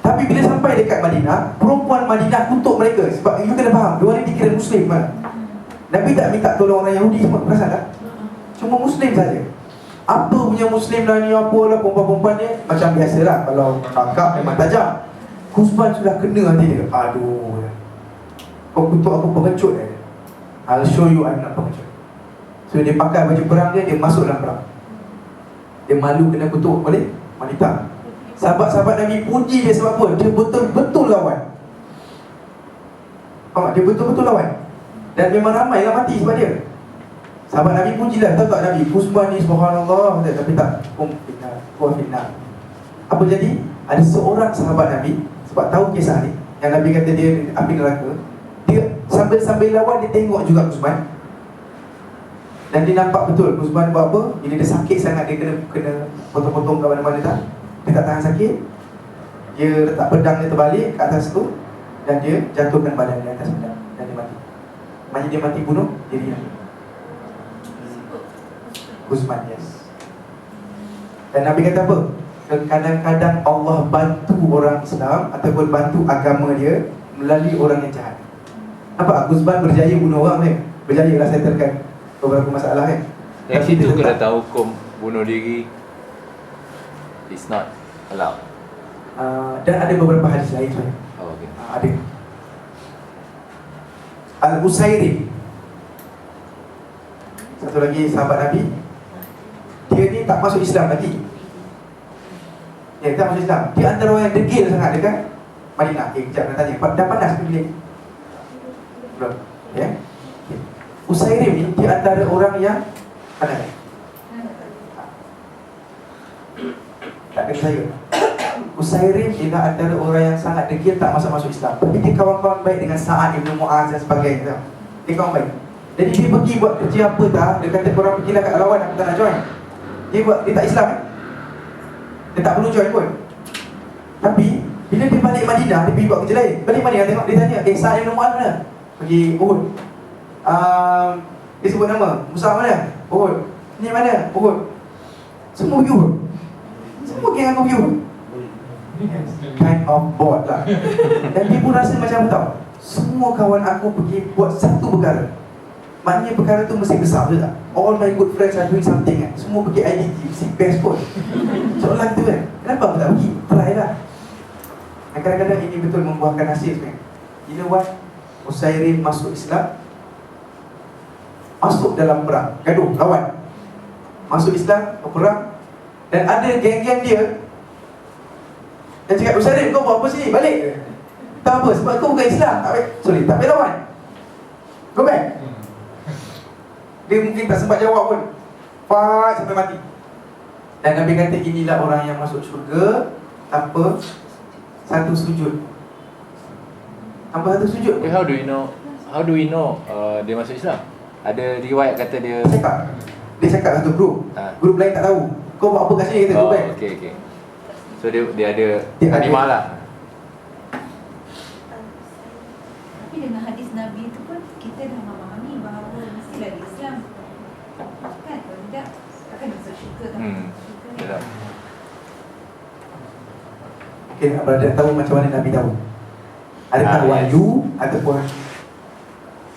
tapi bila sampai dekat Madinah, perempuan Madinah kutuk mereka. Sebab you kena faham, diorang ni dikira Muslim kan. Nabi tak minta tolong orang Yahudi semua, perasan tak? Cuma Muslim saja. Apa punya Muslim lah ni, apalah perempuan-perempuan ni macam biasa lah. Kalau kakak memang tajam. Guzman sudah kena hati dia. Aduh, kau kutuk aku pengecut dia. I'll show you I'm not pengecut. So dia pakai baju perang dia masuk dalam perang. Dia malu kena kutuk oleh wanita. Sahabat-sahabat Nabi puji dia sebab apa? Dia betul-betul lawan. Dia betul-betul lawan. Dan memang ramai yang mati sebab dia. Sahabat Nabi pujilah. Tahu tak Nabi? Guzman ni subhanallah. Tapi tak. Fitnah. Apa jadi? ada seorang sahabat Nabi, sebab tahu kisah ni, yang Nabi kata dia api neraka, dia sambil lawan dia tengok juga Uthman. Dan dia nampak betul Uthman buat apa. Bila dia sakit sangat, dia kena potong-potong ke mana-mana tak. Dia tak tahan sakit, dia letak pedang dia terbalik ke atas tu, dan dia jatuhkan badan di atas pedang, dan dia mati. Maknanya dia mati bunuh diri Nabi. Uthman, yes. Dan Nabi kata apa? Kadang-kadang Allah bantu orang Islam ataupun bantu agama dia melalui orang yang jahat. Nampak Uthman berjaya bunuh orang kan? Berjaya lah settlekan beberapa masalah kan? Yang Tapi situ dia kena tetap- tahu hukum bunuh diri is not allowed. Dan ada beberapa hadis lain kan? Oh, okay. Ada Al-Usairi, satu lagi sahabat Nabi. Dia ni tak masuk Islam lagi. Dia tak masuk Islam. Dia antara orang yang degil sangat dekat Madinah. Kejap nak tanya, dah panas ke bilik? Belum. Ya. Okay. Usairi ni dia antara orang yang panas. Tak kena saya. Usairim ialah antara orang yang sangat degil, tak masuk Islam. Tapi dia kawan-kawan baik dengan Sa'ad Ibn Mu'az dan sebagainya. Dia kawan baik. Jadi dia pergi buat kerja apa tak, dia kata korang pergilah kat lawan, aku tak nak join. Dia tak Islam kan? Dia tak perlu join pun. Tapi bila dia balik Madinah, dia pergi buat kerja lain. Balik Madinah tengok, dia tanya, Sa'ad Ibn Mu'az mana? Pergi Uhud. Dia sebut nama, Musa mana? Uhud. Ni mana? Uhud. Semua pergi Uhud. Semua geng aku pergi Uhud. Kind of bored lah. Dan dia pun rasa macam tau, semua kawan aku pergi buat satu perkara. Maknanya perkara tu mesti besar je tak? All my good friends are doing something kan? Semua pergi IDT, mesti best pun. Soalan tu kan, kenapa aku tak pergi? Try lah. Dan kadang-kadang ini betul membuahkan hasil kan? You know what? Usairim masuk Islam, masuk dalam perang, gaduh, lawan, masuk Islam, berperang. Dan ada geng-geng dia dan cakap, Usairim kau buat apa sini? Balik. Tak apa, sebab kau bukan Islam. Tak boleh lawan. Go back. Dia mungkin tak sempat jawab pun, fight sampai mati. Dan Nabi kata inilah orang yang masuk syurga tanpa satu sujud. Tanpa satu sujud. How do we know dia masuk Islam? Ada riwayat kata dia Dia cakap satu grup. Grup lain tak tahu. Kau buat apa kat sini? Kata go back. Okay. So dia ada Dia kalimah ada. lah. Tapi dengan hadis Nabi itu pun kita dah memahami bahawa mestilah dia Islam. Kan? Kalau tidak, akan masuk syurga kan? Yalah. Okay, brother tahu macam mana Nabi tahu? Adakah yes. wahyu ataupun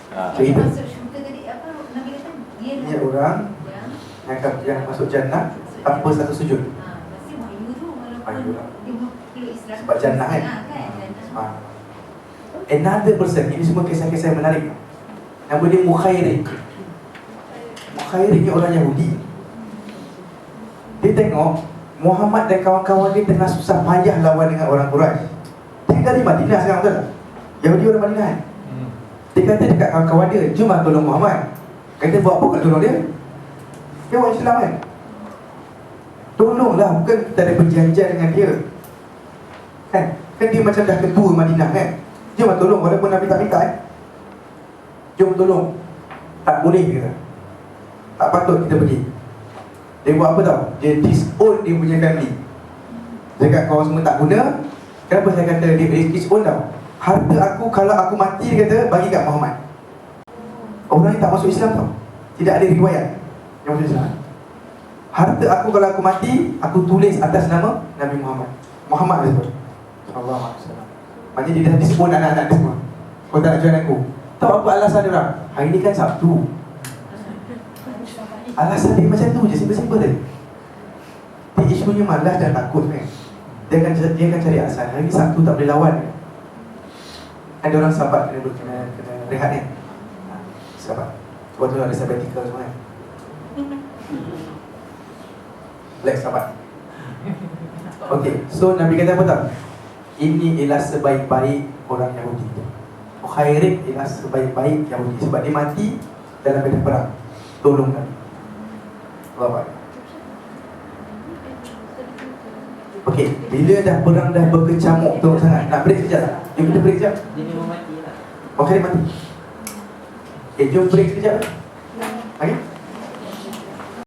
Dia cerita? masuk syurga tadi, apa Nabi kata? Dia Dia orang yang masuk jannah tanpa satu sujud. Mesti wahyu tu Wahyu walaupun lah. dia peluk Islam. Sebab jannah kan? Kan? Jannah. Another person, ini semua kisah-kisah yang menarik. Nama dia Mukhairi. Mukhairi ni orang Yahudi. Dia tengok Muhammad dan kawan-kawan dia tengah susah payah lawan dengan orang Quraisy. Dia dari Madinah sekarang, betul tak? Yahudi orang Madinah kan? Dia kata dekat kawan-kawan dia, jom lah tolong Muhammad. Kata buat apa kat tolong dia? Dia orang Islam kan? Tolonglah, bukan kita ada perjanjian dengan dia. Kan dia macam dah ketua Madinah kan? Jom lah tolong, walaupun Nabi tak minta jom tolong. Tak boleh dia. Tak patut kita pergi. Dia buat apa tau? Dia disown dia punya family. Dia cakap kau semua tak guna. Kenapa saya kata dia disown tau? Harta aku kalau aku mati, dia kata bagi kat Muhammad. Orang yang tak masuk Islam tau, tidak ada riwayat yang masuk Islam. Harta aku kalau aku mati, aku tulis atas nama Nabi Muhammad. Muhammad dia sebut sallallahu alaihi wasallam. Maknanya dia dah disown anak-anak dia semua. Kau tak nak join aku. Tahu apa alasan dia orang? Hari ni kan Sabtu. Alasan dia macam tu je, simple-simple dia. Dia isunya malas dan takut kan. Dia akan cari alasan. Hari ni Sabtu tak boleh lawan kan. Ada orang sahabat kena rehat kan. Sahabat. Sebab tu ada sabbatical semua kan. Black sahabat. Okay, so Nabi kata apa tau? Ini ialah sebaik-baik orang Yahudi. Mukhairib ialah sebaik-baik Yahudi. Sebab dia mati dalam medan perang. Tolong Nabi. Apa? Okey, bila dah perang dah berkecamuk teruk sangat, nak break sekejap tak? Jom kita break sekejap. Dia memang mati lah. Okey, mati. Jom break sekejap. Okey?